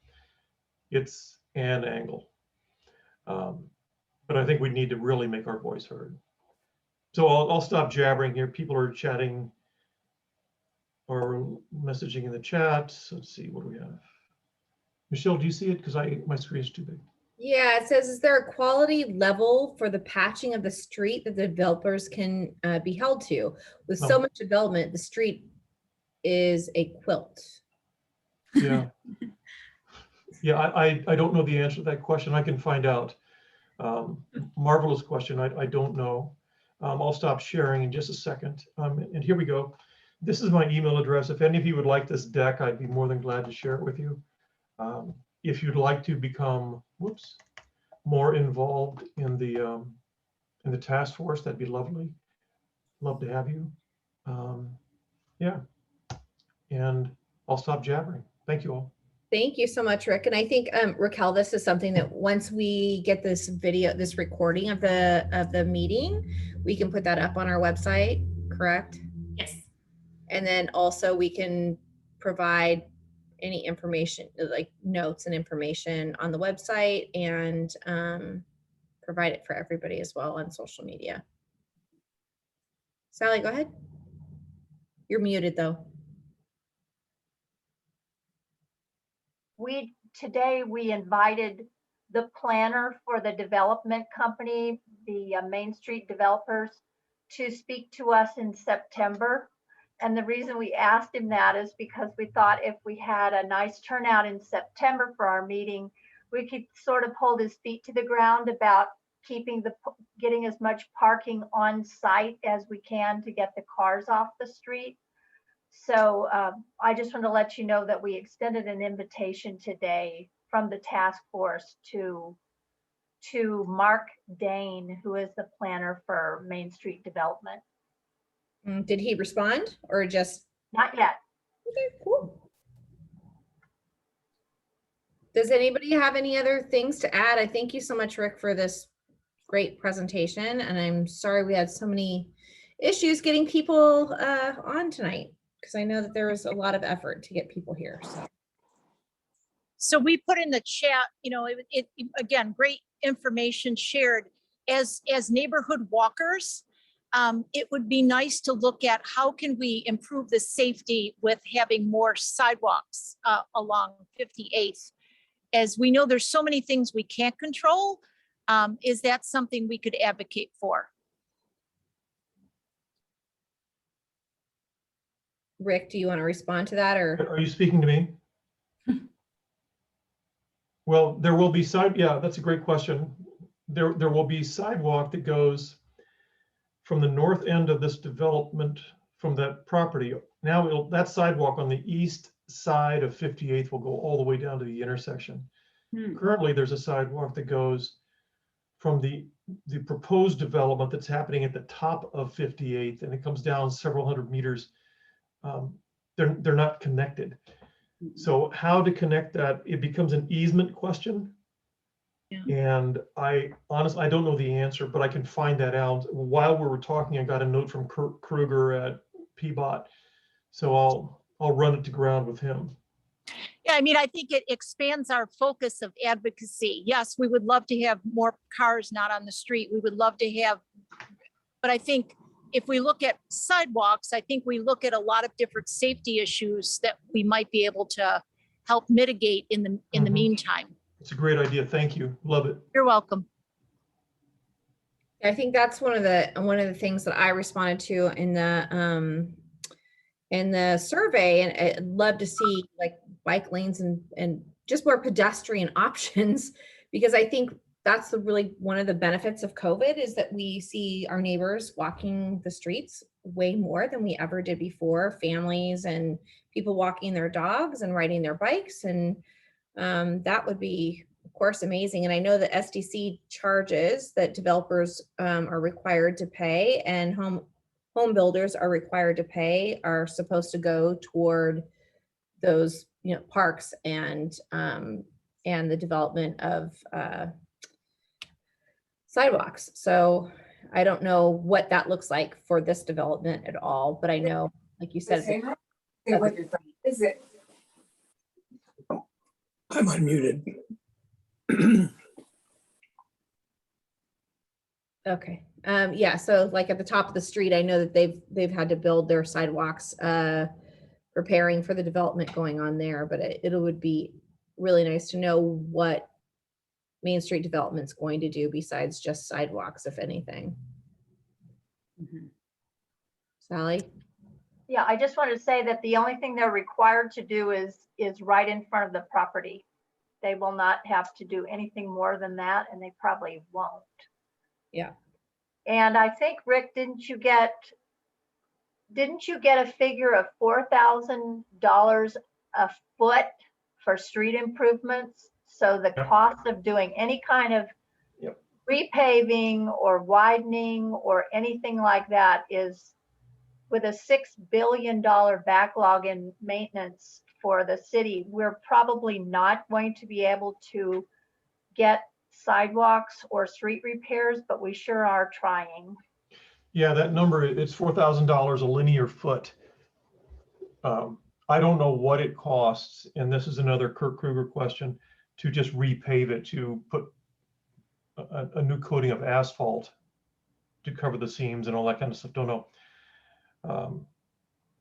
It's an angle. But I think we need to really make our voice heard. So I'll stop jabbering here. People are chatting or messaging in the chat. Let's see, what do we have? Michelle, do you see it? Because my screen is too big. Yeah, it says, is there a quality level for the patching of the street that the developers can be held to? With so much development, the street is a quilt. Yeah. Yeah, I don't know the answer to that question. I can find out. Marvelous question. I don't know. I'll stop sharing in just a second. And here we go. This is my email address. If any of you would like this deck, I'd be more than glad to share it with you. If you'd like to become, more involved in the task force, that'd be lovely. Love to have you. Yeah. And I'll stop jabbering. Thank you all. Thank you so much, Rick. And I think, Raquel, this is something that once we get this video, this recording of the meeting, we can put that up on our website, correct? Yes. And then also we can provide any information, like notes and information on the website, and provide it for everybody as well on social media. Sally, go ahead. You're muted though. Today we invited the planner for the development company, the Main Street developers, to speak to us in September. And the reason we asked him that is because we thought if we had a nice turnout in September for our meeting, we could sort of hold his feet to the ground about getting as much parking on site as we can to get the cars off the street. So I just want to let you know that we extended an invitation today from the task force to Mark Dane, who is the planner for Main Street development. Did he respond or just? Not yet. Okay, cool. Does anybody have any other things to add? I thank you so much, Rick, for this great presentation. And I'm sorry we had so many issues getting people on tonight, because I know that there was a lot of effort to get people here. So we put in the chat, it again, great information shared. As neighborhood walkers, it would be nice to look at how can we improve the safety with having more sidewalks along 58th. As we know, there's so many things we can't control. Is that something we could advocate for? Rick, do you want to respond to that, or? Are you speaking to me? Well, there will be yeah, that's a great question. There will be sidewalk that goes from the north end of this development, from that property. Now that sidewalk on the east side of 58th will go all the way down to the intersection. Currently, there's a sidewalk that goes from the proposed development that's happening at the top of 58th, and it comes down several hundred meters. They're not connected. So how to connect that, it becomes an easement question. Yeah. And I honestly, I don't know the answer, but I can find that out. While we were talking, I got a note from Kruger at PBOT. So I'll run it to ground with him. Yeah, I mean, I think it expands our focus of advocacy. Yes, we would love to have more cars not on the street. We would love to have, but I think if we look at sidewalks, I think we look at a lot of different safety issues that we might be able to help mitigate in the meantime. It's a great idea. Thank you. Love it. You're welcome. I think that's one of the things that I responded to in the in the survey, and I'd love to see like bike lanes and just more pedestrian options, because I think that's really one of the benefits of COVID is that we see our neighbors walking the streets way more than we ever did before, families and people walking their dogs and riding their bikes. And that would be, of course, amazing. And I know that SDC charges that developers are required to pay, and home builders are required to pay, are supposed to go toward those, parks and the development of sidewalks. So I don't know what that looks like for this development at all, but I know, like you said, Is it? I'm unmuted. okay. Yeah, so like at the top of the street, I know that they've had to build their sidewalks, preparing for the development going on there, but it would be really nice to know what Main Street development's going to do besides just sidewalks, if anything. Sally? Yeah, I just wanted to say that the only thing they're required to do is right in front of the property. They will not have to do anything more than that, and they probably won't. Yeah. And I think, Rick, didn't you get a figure of $4,000 a foot for street improvements? So the cost of doing any kind of repaving or widening or anything like that is, with a $6 billion backlog in maintenance for the city, we're probably not going to be able to get sidewalks or street repairs, but we sure are trying. Yeah, that number, it's $4,000 a linear foot. I don't know what it costs, and this is another Kirk Kruger question, to just repave it, to put a new coating of asphalt to cover the seams and all that kind of stuff. Don't know.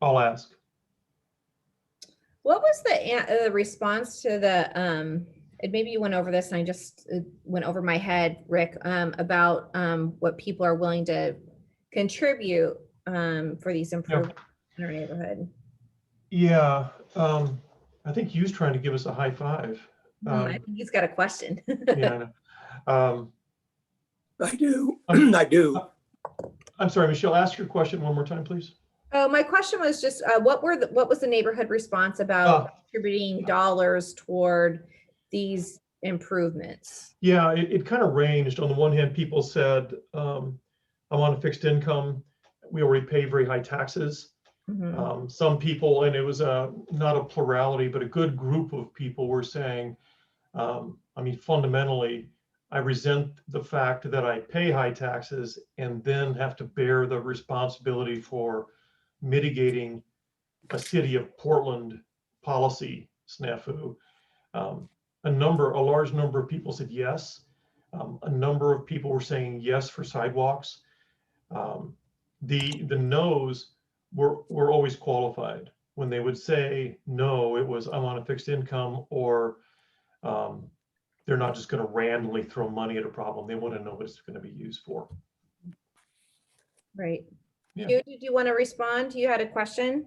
I'll ask. What was the response to the, and maybe you went over this and I just went over my head, Rick, about what people are willing to contribute for these improvements in our neighborhood? Yeah, I think Hugh's trying to give us a high five. I think he's got a question. Yeah, I do. I do. I'm sorry, Michelle, ask your question one more time, please. Oh, my question was just, what was the neighborhood response about contributing dollars toward these improvements? Yeah, it kind of ranged. On the one hand, people said, I'm on a fixed income. We already pay very high taxes. Some people, and it was not a plurality, but a good group of people were saying, I mean, fundamentally, I resent the fact that I pay high taxes and then have to bear the responsibility for mitigating a city of Portland policy snafu. A large number of people said yes. A number of people were saying yes for sidewalks. The no's were always qualified. When they would say no, it was I'm on a fixed income, or they're not just going to randomly throw money at a problem. They want to know what it's going to be used for. Right. Yeah. Hugh, did you want to respond? You had a question?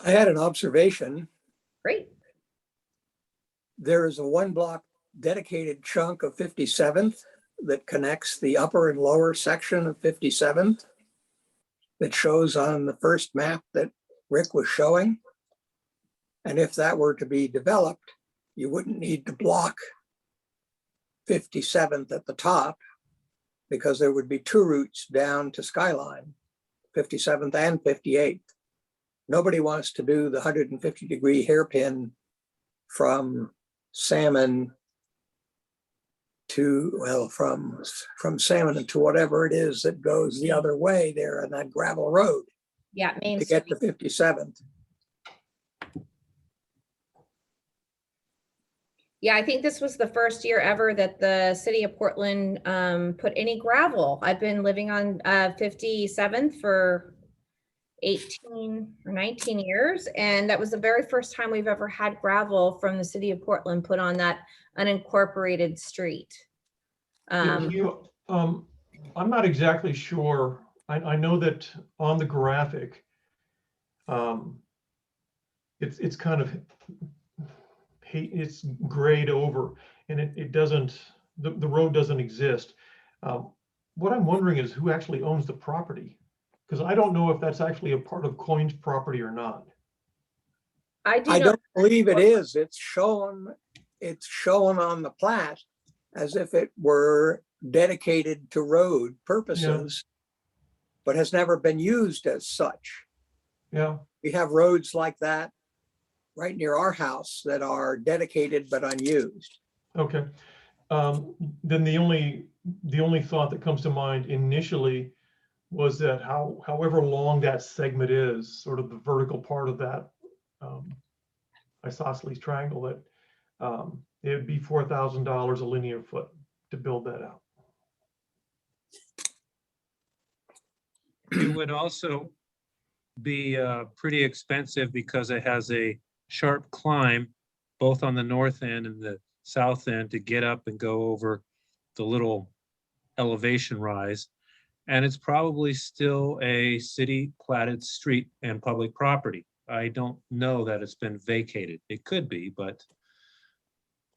I had an observation. Great. There is a 1 block dedicated chunk of 57th that connects the upper and lower section of 57th that shows on the first map that Rick was showing. And if that were to be developed, you wouldn't need to block 57th at the top, because there would be 2 routes down to Skyline, 57th and 58th. Nobody wants to do the 150-degree hairpin from Salmon to, well, from Salmon to whatever it is that goes the other way there on that gravel road. Yeah, Main to Street. get to 57th. Yeah, I think this was the first year ever that the city of Portland put any gravel. I've been living on 57th for 18 or 19 years. And that was the very first time we've ever had gravel from the city of Portland put on that unincorporated street. I'm not exactly sure. I know that on the graphic, it's kind of, it's grayed over, and it doesn't, the road doesn't exist. What I'm wondering is who actually owns the property? Because I don't know if that's actually a part of Coyne's property or not. I do I know. don't believe it is. It's shown on the plat as if it were dedicated to road purposes, but has never been used as such. Yeah. We have roads like that right near our house that are dedicated but unused. Okay. Then the only thought that comes to mind initially was that however long that segment is, sort of the vertical part of that isosceles triangle, that it would be $4,000 a linear foot to build that out. It would also be pretty expensive because it has a sharp climb both on the north end and the south end to get up and go over the little elevation rise. And it's probably still a city platted street and public property. I don't know that it's been vacated. It could be, but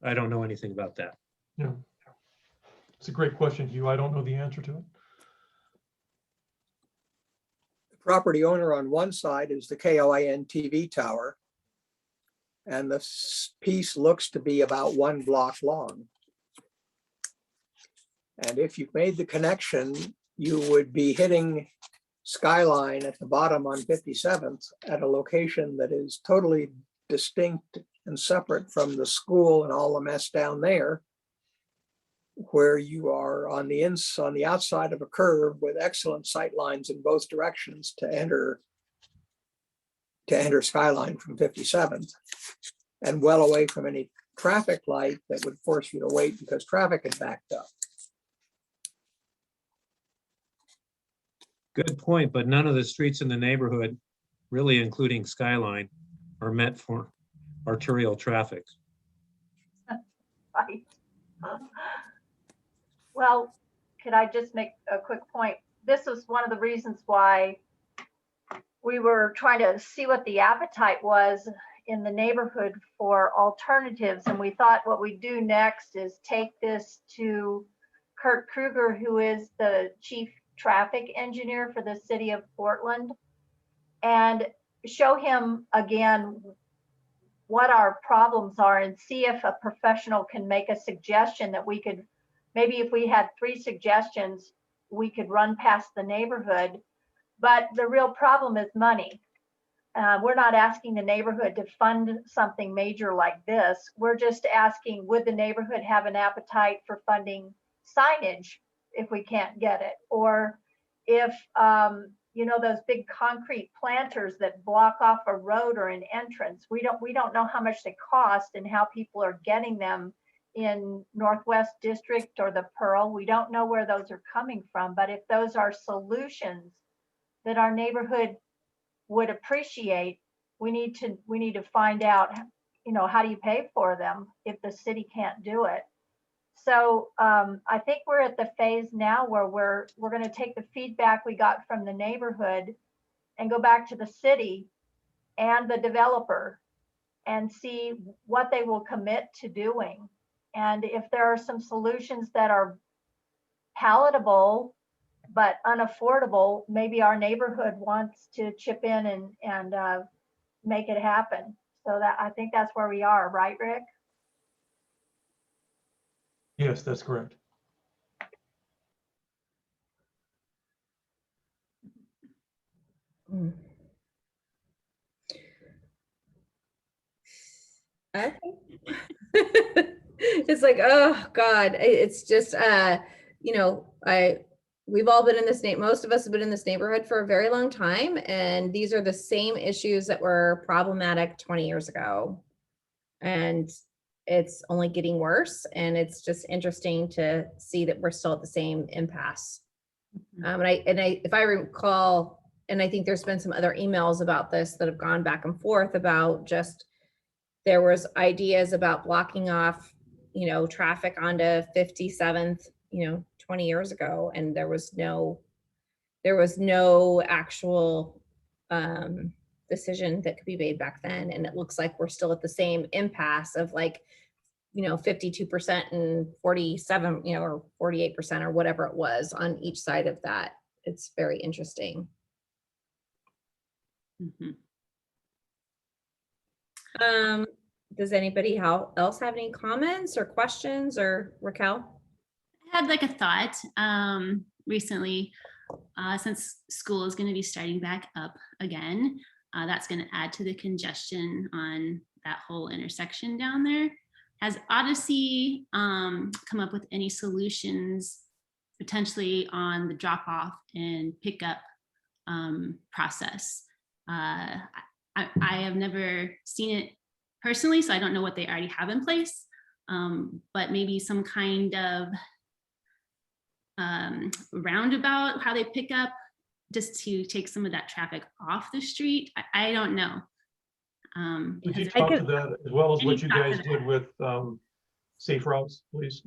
I don't know anything about that. Yeah. It's a great question, Hugh. I don't know the answer to it. The property owner on one side is the KOIN TV tower, and the piece looks to be about 1 block long. And if you made the connection, you would be hitting Skyline at the bottom on 57th at a location that is totally distinct and separate from the school and all the mess down there, where you are on the outside of a curve with excellent sight lines in both directions to enter Skyline from 57th, and well away from any traffic light that would force you to wait because traffic had backed up. Good point, but none of the streets in the neighborhood, really including Skyline, are meant for arterial traffic. Right. Well, could I just make a quick point? This was one of the reasons why we were trying to see what the appetite was in the neighborhood for alternatives. And we thought what we do next is take this to Kurt Kruger, who is the chief traffic engineer for the city of Portland, and show him again what our problems are and see if a professional can make a suggestion that we could, maybe if we had 3 suggestions, we could run past the neighborhood. But the real problem is money. We're not asking the neighborhood to fund something major like this. We're just asking, would the neighborhood have an appetite for funding signage if we can't get it? Or if, you know, those big concrete planters that block off a road or an entrance, we don't know how much they cost and how people are getting them in Northwest District or the Pearl. We don't know where those are coming from, but if those are solutions that our neighborhood would appreciate, we need to find out, you know, how do you pay for them if the city can't do it? So I think we're at the phase now where we're going to take the feedback we got from the neighborhood and go back to the city and the developer and see what they will commit to doing. And if there are some solutions that are palatable but unaffordable, maybe our neighborhood wants to chip in and make it happen. So that, I think that's where we are, right, Rick? Yes, that's correct. I think it's like, oh God, it's just, you know, we've all been in this most of us have been in this neighborhood for a very long time. And these are the same issues that were problematic 20 years ago. And it's only getting worse. And it's just interesting to see that we're still at the same impasse. If I recall, and I think there's been some other emails about this that have gone back and forth about just, there was ideas about blocking off, you know, traffic onto 57th, you know, 20 years ago, and there was no actual decision that could be made back then. And it looks like we're still at the same impasse of like, 52% and 47, or 48% or whatever it was on each side of that. It's very interesting. Does anybody else have any comments or questions, or Raquel? I had like a thought recently, since school is going to be starting back up again, that's going to add to the congestion on that whole intersection down there. Has Odyssey come up with any solutions potentially on the drop off and pickup process? I have never seen it personally, so I don't know what they already have in place, but maybe some kind of roundabout, how they pick up, just to take some of that traffic off the street. I don't know. Would you talk to that as well as what you guys did with safe routes, please?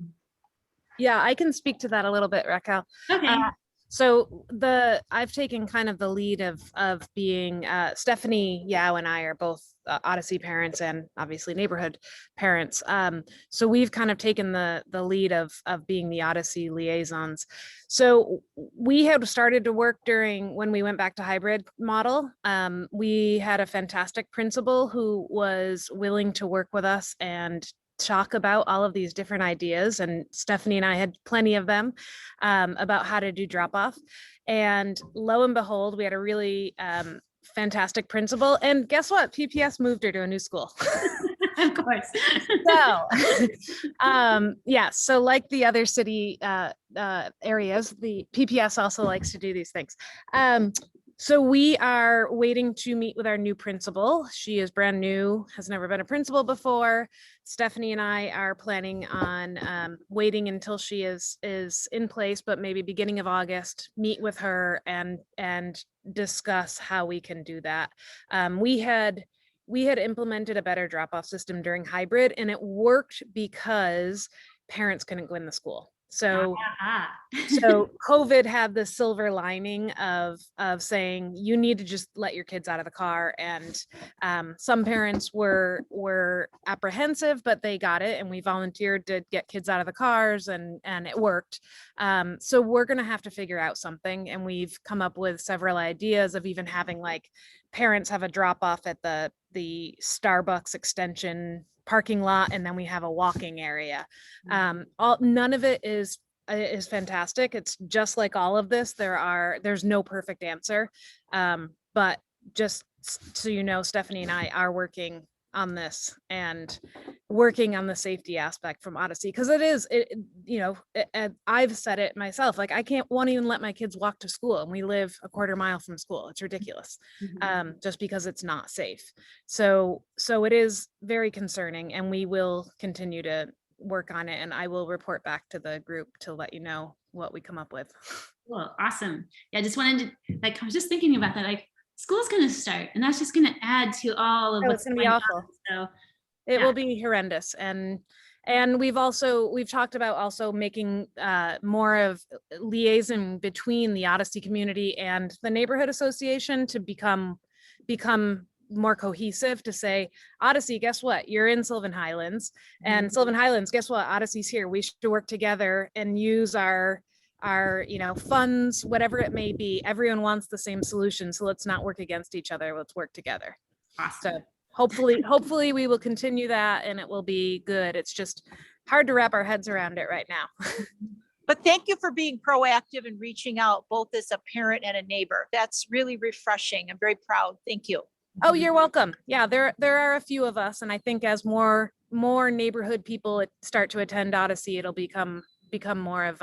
Yeah, I can speak to that a little bit, Raquel. Okay. So I've taken kind of the lead of being Stephanie Yao and I are both Odyssey parents and obviously neighborhood parents. So we've kind of taken the lead of being the Odyssey liaisons. So we had started to work when we went back to hybrid model. We had a fantastic principal who was willing to work with us and talk about all of these different ideas, and Stephanie and I had plenty of them about how to do drop off. And lo and behold, we had a really fantastic principal, and guess what? PPS moved her to a new school. Of course. So yeah, so like the other city areas, the PPS also likes to do these things. So we are waiting to meet with our new principal. She is brand new, has never been a principal before. Stephanie and I are planning on waiting until she is in place, but maybe beginning of August, meet with her and discuss how we can do that. We had implemented a better drop-off system during hybrid, and it worked because parents couldn't go in the school. So COVID had the silver lining of saying you need to just let your kids out of the car, and some parents were apprehensive, but they got it, and we volunteered to get kids out of the cars, and it worked. So we're gonna have to figure out something, and we've come up with several ideas of even having like parents have a drop off at the Starbucks extension parking lot, and then we have a walking area. None of it is fantastic. It's just like all of this. There's no perfect answer, but just so you know, Stephanie and I are working on this and working on the safety aspect from Odyssey, because I've said it myself, like I won't even let my kids walk to school, and we live a quarter mile from school. It's ridiculous. Just because it's not safe. So it is very concerning, and we will continue to work on it, and I will report back to the group to let you know what we come up with. Well, awesome. Yeah, I just wanted to, I was just thinking about that, school's going to start, and that's just going to add to all of what's going to be awful. So it will be horrendous. And we've talked about also making more of liaison between the Odyssey community and the neighborhood association to become more cohesive, to say, Odyssey, guess what? You're in Sylvan Highlands, and Sylvan Highlands, guess what? Odyssey's here. We should work together and use our funds, whatever it may be. Everyone wants the same solution, so let's not work against each other. Let's work together. Awesome. So hopefully we will continue that, and it will be good. It's just hard to wrap our heads around it right now. But thank you for being proactive and reaching out, both as a parent and a neighbor. That's really refreshing. I'm very proud. Thank you. Oh, you're welcome. Yeah, there are a few of us, and I think as more neighborhood people start to attend Odyssey, it'll become more of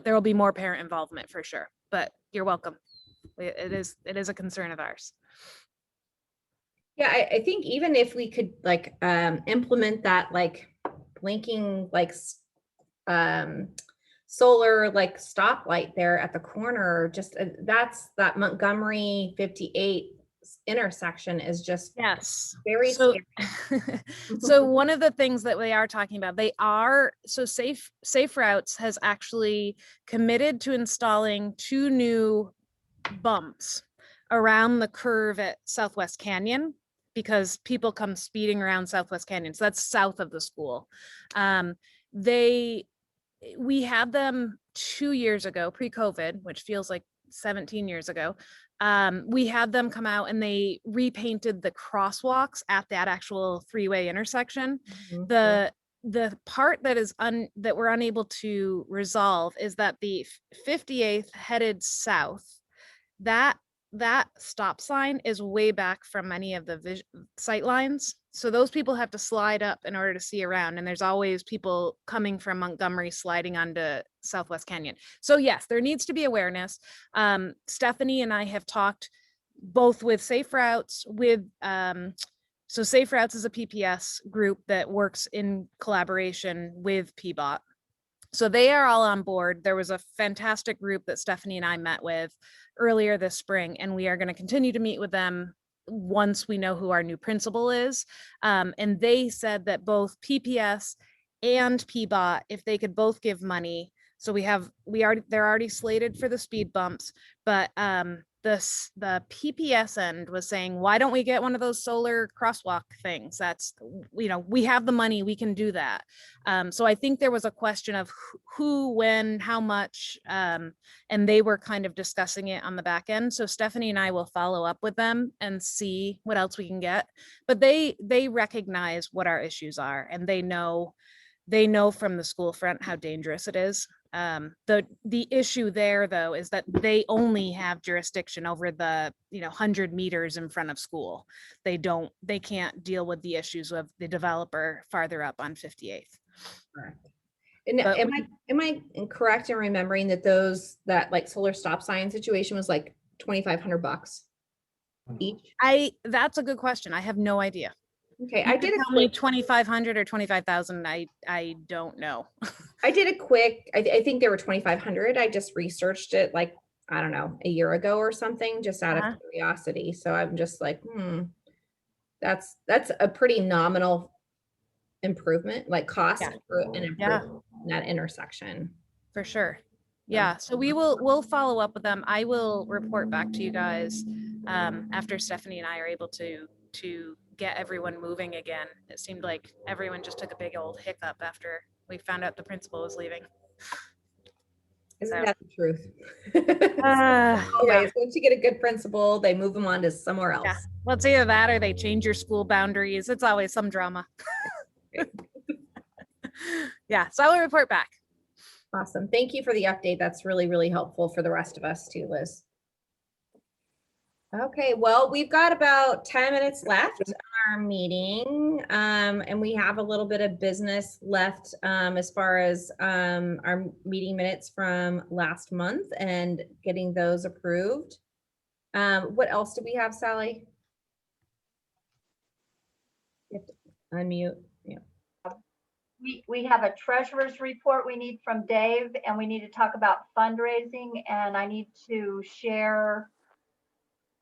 there will be more parent involvement for sure. But you're welcome. It is a concern of ours. Yeah, I think even if we could implement that blinking solar stoplight there at the corner, just that Montgomery 58 intersection is just Yes. very So, scary. so one of the things that they are talking about, so Safe Routes has actually committed to installing 2 new bumps around the curve at Southwest Canyon because people come speeding around Southwest Canyon. So that's south of the school. We had them 2 years ago, pre-COVID, which feels like 17 years ago. We had them come out and they repainted the crosswalks at that actual 3-way intersection. The part that is that we're unable to resolve is that the 58th headed south, that stop sign is way back from many of the sight lines. So those people have to slide up in order to see around. And there's always people coming from Montgomery sliding onto Southwest Canyon. So yes, there needs to be awareness. Stephanie and I have talked both with Safe Routes, so Safe Routes is a PPS group that works in collaboration with PBOT. So they are all on board. There was a fantastic group that Stephanie and I met with earlier this spring, and we are going to continue to meet with them once we know who our new principal is. And they said that both PPS and PBOT, if they could both give money, so they're already slated for the speed bumps, but the PPS end was saying, why don't we get one of those solar crosswalk things? That's, we have the money, we can do that. So I think there was a question of who, when, how much, and they were kind of discussing it on the back end. So Stephanie and I will follow up with them and see what else we can get. But they recognize what our issues are, and they know from the school front how dangerous it is. The issue there though is that they only have jurisdiction over the 100 meters in front of school. They can't deal with the issues of the developer farther up on 58th. Correct. And am I correct in remembering that like solar stop sign situation was like $2,500 each? That's a good question. I have no idea. Okay, I did tell me 2,500 or 25,000. I don't know. I did a quick. I think they were 2,500. I just researched it like, I don't know, a year ago or something, just out of curiosity. So I'm just like, that's a pretty nominal improvement, like cost for an improvement in that intersection. For sure. Yeah. So we'll follow up with them. I will report back to you guys after Stephanie and I are able to get everyone moving again. It seemed like everyone just took a big old hiccup after we found out the principal was leaving. Isn't that the truth? Always, once you get a good principal, they move them on to somewhere else. Yeah. Well, it's either that or they change your school boundaries. It's always some drama. Yeah, so I will report back. Awesome. Thank you for the update. That's really, really helpful for the rest of us too, Liz. Okay, well, we've got about 10 minutes left on our meeting, and we have a little bit of business left as far as our meeting minutes from last month and getting those approved. What else do we have, Sally? You have to unmute. Yeah. We have a treasurer's report we need from Dave, and we need to talk about fundraising, and I need to share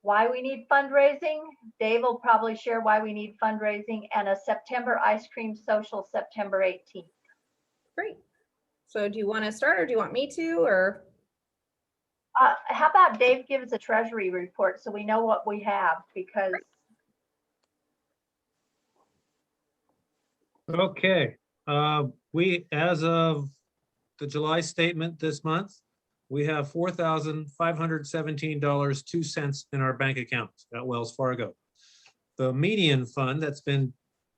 why we need fundraising. Dave will probably share why we need fundraising, and a September ice cream social September 18th. Great. So do you want to start, or do you want me to, or? How about Dave gives a treasury report so we know what we have, because. Okay. We, as of the July statement this month, we have $4,517.02 in our bank account at Wells Fargo. The median fund that's been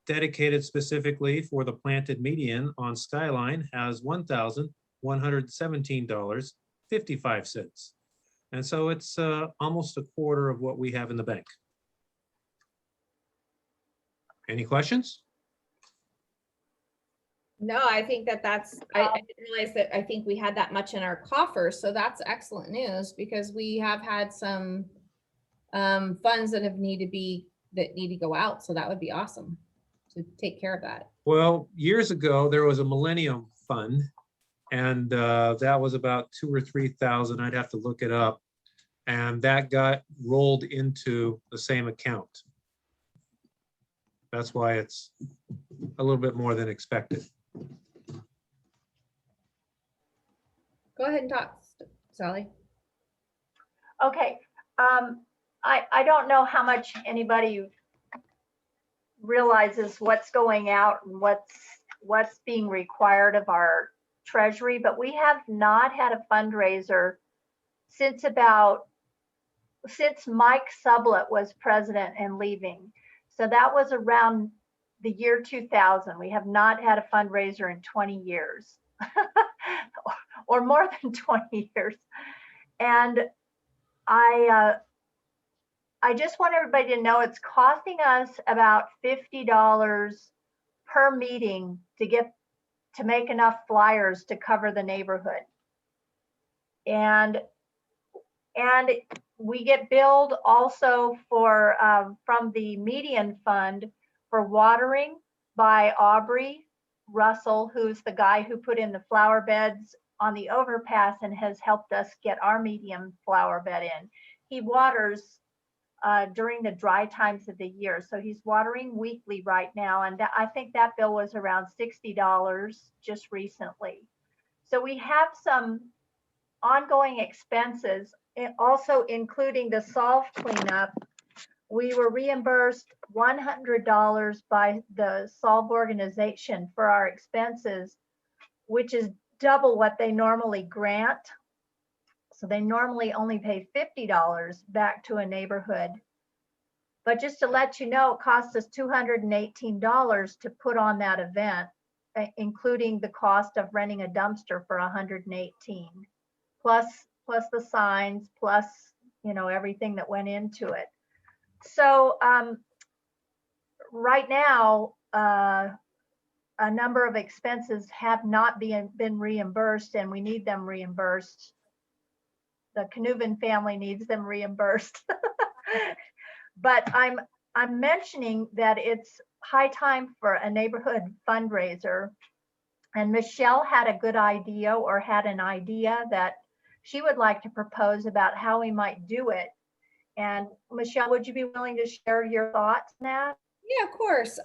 dedicated specifically for the planted median on Skyline has $1,117.55. And so it's almost a quarter of what we have in the bank. Any questions? No, I think that's, I didn't realize that. I think we had that much in our coffers. So that's excellent news, because we have had some funds that need to go out. So that would be awesome to take care of that. Well, years ago, there was a Millennium Fund, and that was about 2,000 or 3,000. I'd have to look it up. and that got rolled into the same account. That's why it's a little bit more than expected. Go ahead and talk, Sally. Okay, I don't know how much anybody realizes what's going out and what's being required of our treasury, but we have not had a fundraiser since Mike Sublett was president and leaving. So that was around the year 2000. We have not had a fundraiser in 20 years or more than 20 years. And I just want everybody to know it's costing us about $50 per meeting to make enough flyers to cover the neighborhood. And we get billed also for from the median fund for watering by Aubrey Russell, who's the guy who put in the flower beds on the overpass and has helped us get our medium flower bed in. He waters during the dry times of the year. So he's watering weekly right now. And I think that bill was around $60 just recently. So we have some ongoing expenses, also including the solve cleanup. We were reimbursed $100 by the Solve organization for our expenses, which is double what they normally grant. So they normally only pay $50 back to a neighborhood. But just to let you know, it cost us $218 to put on that event, including the cost of renting a dumpster for $118, plus the signs, plus, you know, everything that went into it. So right now, a number of expenses have not been reimbursed, and we need them reimbursed. The Canuvin family needs them reimbursed. But I'm mentioning that it's high time for a neighborhood fundraiser. And Michelle had a good idea, or had an idea that she would like to propose about how we might do it. And Michelle, would you be willing to share your thoughts on that? Yeah, of course.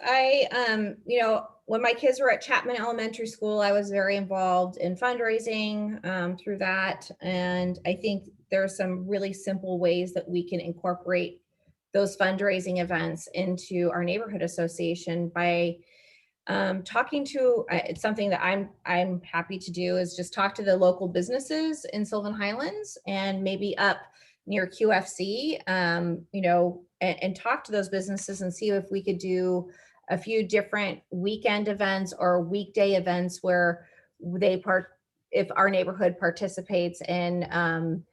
You know, when my kids were at Chapman Elementary School, I was very involved in fundraising through that. And I think there are some really simple ways that we can incorporate those fundraising events into our neighborhood association by talking to, it's something that I'm happy to do, is just talk to the local businesses in Sylvan Highlands and maybe up near QFC, you know, and talk to those businesses and see if we could do a few different weekend events or weekday events where if our neighborhood participates in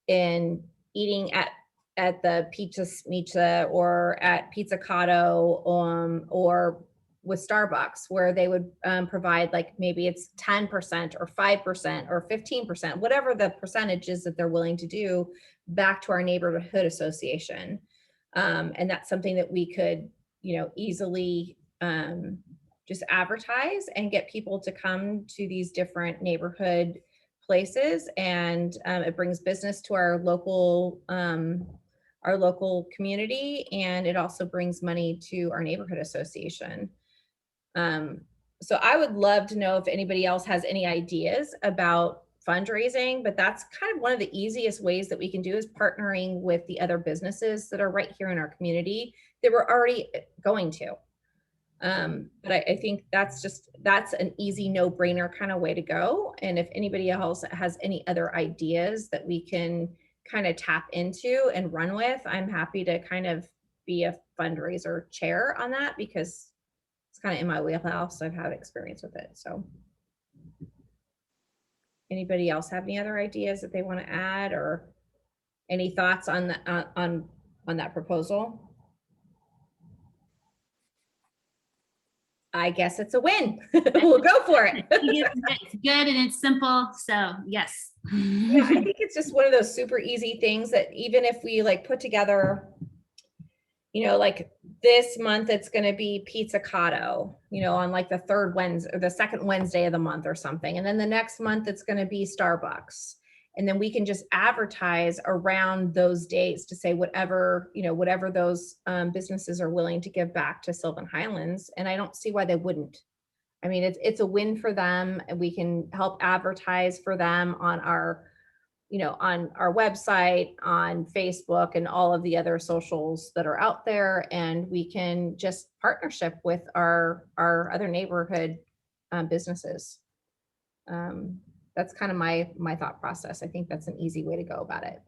eating at the Pizza or at Pizzicato, or with Starbucks, where they would provide, like, maybe it's 10% or 5% or 15%, whatever the percentage is that they're willing to do, back to our neighborhood association. And that's something that we could, you know, easily just advertise and get people to come to these different neighborhood places. And it brings business to our local community, and it also brings money to our neighborhood association. So I would love to know if anybody else has any ideas about fundraising, but that's kind of one of the easiest ways that we can do, is partnering with the other businesses that are right here in our community that we're already going to. But I think that's an easy no-brainer kind of way to go. And if anybody else has any other ideas that we can kind of tap into and run with, I'm happy to kind of be a fundraiser chair on that, because it's kind of in my wheelhouse. I've had experience with it. So anybody else have any other ideas that they want to add, or any thoughts on that, on that proposal? I guess it's a win. We'll go for it. It's good and it's simple. So yes. Yeah, I think it's just one of those super easy things that even if we like put together, you know, like this month, it's going to be Pizzicato, you know, on like the third Wednesday or the second Wednesday of the month or something. And then the next month, it's going to be Starbucks. And then we can just advertise around those days to say whatever, whatever those businesses are willing to give back to Sylvan Highlands. And I don't see why they wouldn't. I mean, it's a win for them, and we can help advertise for them on our, on our website, on Facebook, and all of the other socials that are out there. And we can just partnership with our other neighborhood businesses. That's kind of my thought process. I think that's an easy way to go about it.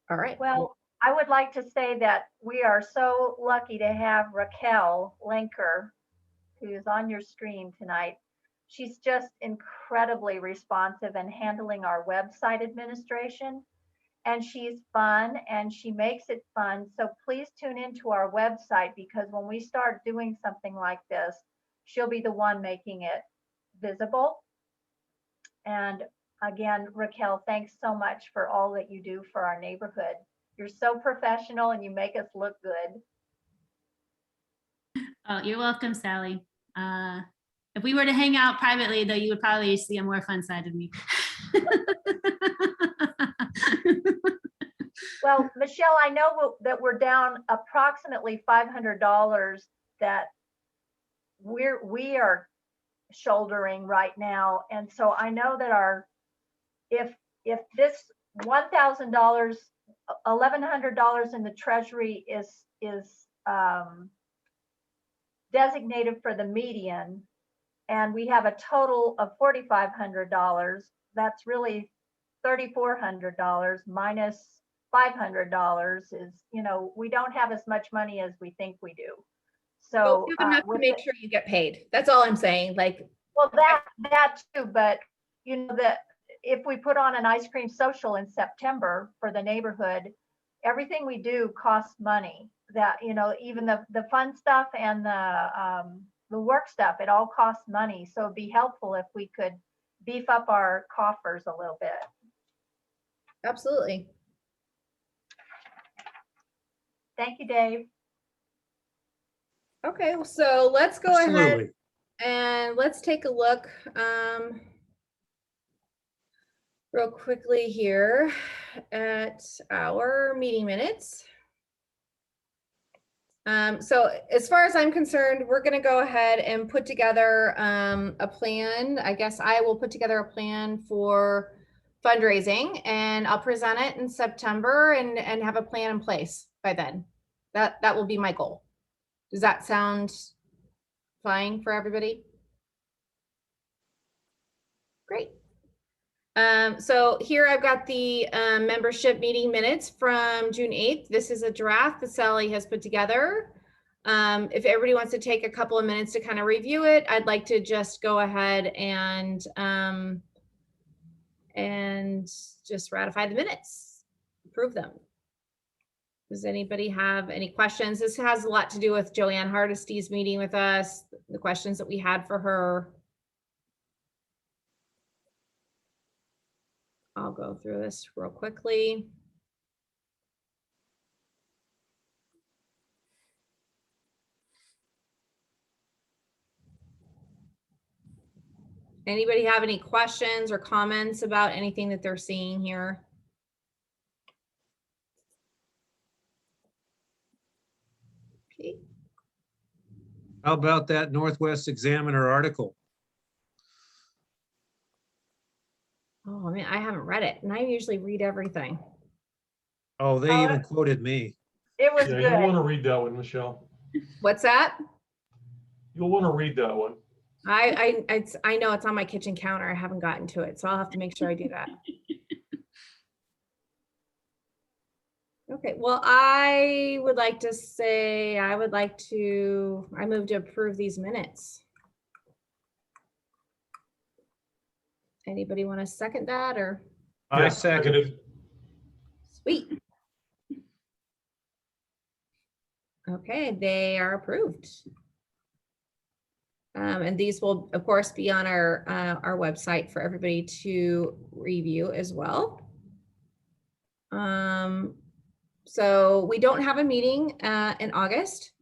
All right. Well, I would like to say that we are so lucky to have Raquel Lenker, who is on your screen tonight. She's just incredibly responsive and handling our website administration. And she's fun and she makes it fun. So please tune into our website, because when we start doing something like this, she'll be the one making it visible. And again, Raquel, thanks so much for all that you do for our neighborhood. You're so professional and you make us look good. Oh, you're welcome, Sally. If we were to hang out privately, though, you would probably see a more fun side of me. Well, Michelle, I know that we're down approximately $500 that we are shouldering right now. And so I know that if this $1,000, $1,100 in the treasury is designated for the median, and we have a total of $4,500, that's really $3,400 minus $500 is, we don't have as much money as we think we do. So you have enough to make sure you get paid. That's all I'm saying. Well, that too, but if we put on an ice cream social in September for the neighborhood, everything we do costs money. That, even the fun stuff and the work stuff, it all costs money. So it'd be helpful if we could beef up our coffers a little bit. Absolutely. Thank you, Dave. Okay, so let's go ahead Absolutely. and let's take a look real quickly here at our meeting minutes. So as far as I'm concerned, we're going to go ahead and put together a plan. I guess I will put together a plan for fundraising, and I'll present it in September and have a plan in place by then. That will be my goal. Does that sound fine for everybody? Great. So here I've got the membership meeting minutes from June 8th. This is a draft that Sally has put together. If everybody wants to take a couple of minutes to kind of review it, I'd like to just go ahead and just ratify the minutes, approve them. Does anybody have any questions? This has a lot to do with Joanne Hardesty's meeting with us, the questions that we had for her. I'll go through this real quickly. Anybody have any questions or comments about anything that they're seeing here? Okay. How about that Northwest Examiner article? Oh, I mean, I haven't read it, and I usually read everything. Oh, they even quoted me. It was Yeah, good. you'll want to read that one, Michelle. What's that? You'll want to read that one. I know it's on my kitchen counter. I haven't gotten to it, so I'll have to make sure I do that. Okay, well, I would like to say, I move to approve these minutes. Anybody want to second that, or? I Yeah, second. Sweet. Okay, they are approved. And these will, of course, be on our website for everybody to review as well. So we don't have a meeting in August.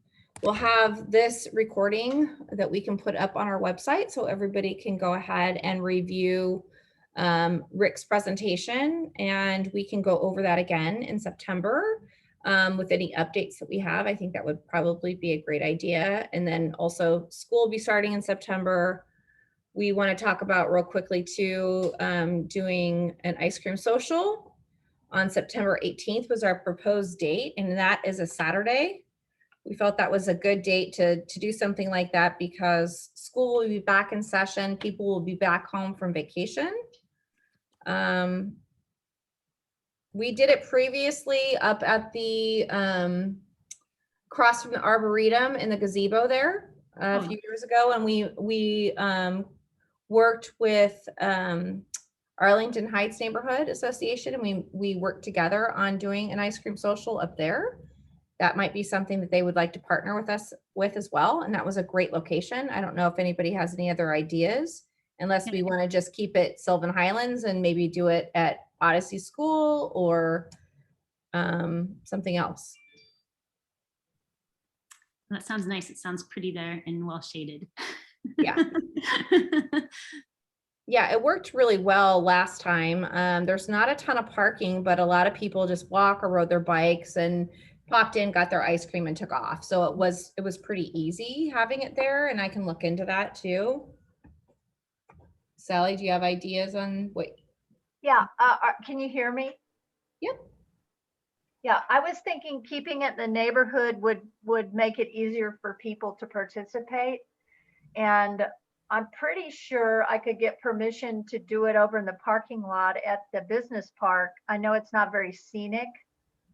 we'll have this recording that we can put up on our website so everybody can go ahead and review Rick's presentation, and we can go over that again in September with any updates that we have. I think that would probably be a great idea. And then also school will be starting in September. We want to talk about real quickly too, doing an ice cream social on September 18th was our proposed date, and that is a Saturday. We felt that was a good date to do something like that because school will be back in session. People will be back home from vacation. We did it previously up at the across from the Arboretum in the gazebo there a few years ago, and we worked with Arlington Heights Neighborhood Association, and we worked together on doing an ice cream social up there. That might be something that they would like to partner with us with as well, and that was a great location. I don't know if anybody has any other ideas, unless we want to just keep it Sylvan Highlands and maybe do it at Odyssey School or something else. That sounds nice. It sounds pretty there and well shaded. Yeah. Yeah, it worked really well last time. There's not a ton of parking, but a lot of people just walk or rode their bikes and popped in, got their ice cream and took off. So it was pretty easy having it there, and I can look into that too. Sally, do you have ideas on what? Yeah, can you hear me? Yep. Yeah, I was thinking keeping it in the neighborhood would make it easier for people to participate. And I'm pretty sure I could get permission to do it over in the parking lot at the business park. I know it's not very scenic,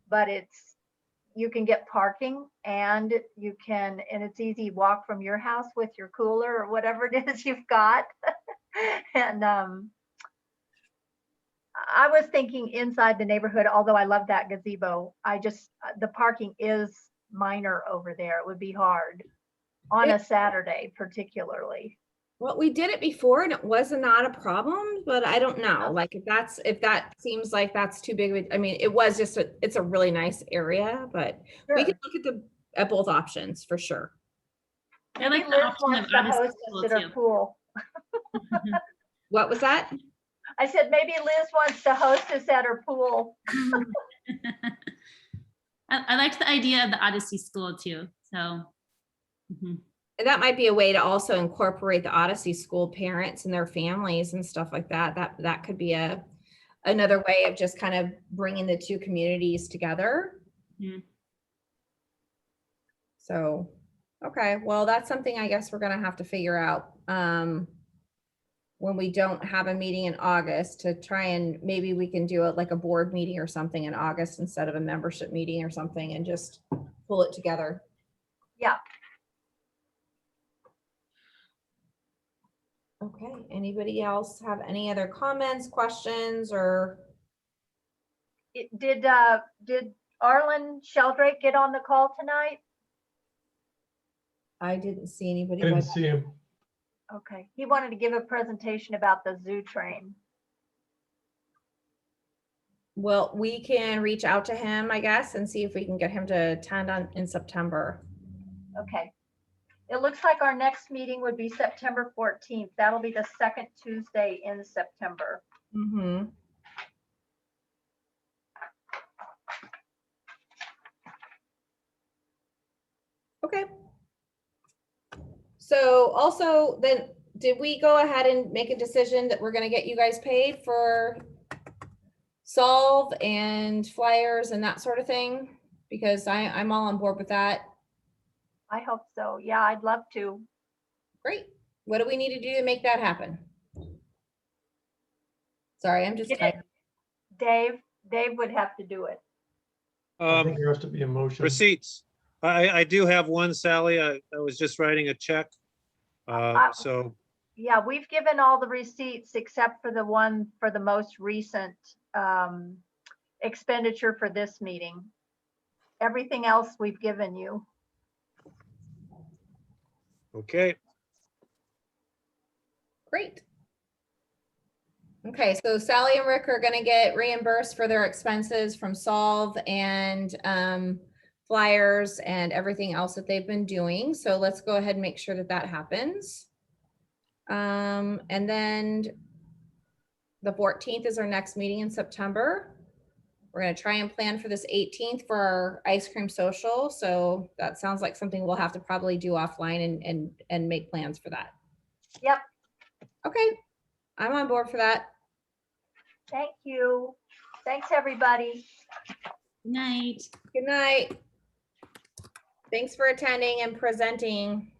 but you can get parking, and it's easy walk from your house with your cooler or whatever it is you've got. And I was thinking inside the neighborhood, although I love that gazebo. The parking is minor over there. It would be hard on a Saturday particularly. Well, we did it before and it was not a problem, but I don't know. Like if that seems like that's too big of a, I mean, it was just it's a really nice area, but we could look at both options for sure. I like the Liz option wants of to Odyssey host School us at too. our pool. What was that? I said maybe Liz wants to host us at her pool. I liked the idea of the Odyssey School too. So. And that might be a way to also incorporate the Odyssey School parents and their families and stuff like that. That could be another way of just kind of bringing the two communities together. Yeah. So, okay, well, that's something I guess we're gonna have to figure out when we don't have a meeting in August, to try and maybe we can do it like a board meeting or something in August instead of a membership meeting or something, and just pull it together. Yeah. Okay, anybody else have any other comments, questions, or? Did Arlen Sheldrake get on the call tonight? I didn't see anybody. I didn't see him. Okay, he wanted to give a presentation about the zoo train. Well, we can reach out to him, I guess, and see if we can get him to attend in September. Okay. It looks like our next meeting would be September 14th. That'll be the second Tuesday in September. Mm-hmm. Okay. So also then, did we go ahead and make a decision that we're going to get you guys paid for Solve and flyers and that sort of thing? Because I'm all on board with that. I hope so. Yeah, I'd love to. Great. What do we need to do to make that happen? Sorry, I'm just typing. Dave would have to do it. I think there has to be a motion. Receipts. I do have one, Sally. I was just writing a check. So Yeah, we've given all the receipts except for the one for the most recent expenditure for this meeting. Everything else we've given you. okay. Great. Okay, so Sally and Rick are going to get reimbursed for their expenses from Solve and flyers and everything else that they've been doing. So let's go ahead and make sure that that happens. And then the 14th is our next meeting in September. We're going to try and plan for this 18th for our ice cream social. So that sounds like something we'll have to probably do offline and make plans for that. Yep. Okay, I'm on board for that. Thank you. Thanks, everybody. Good night. Good night. Thanks for attending and presenting.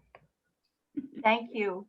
Thank you.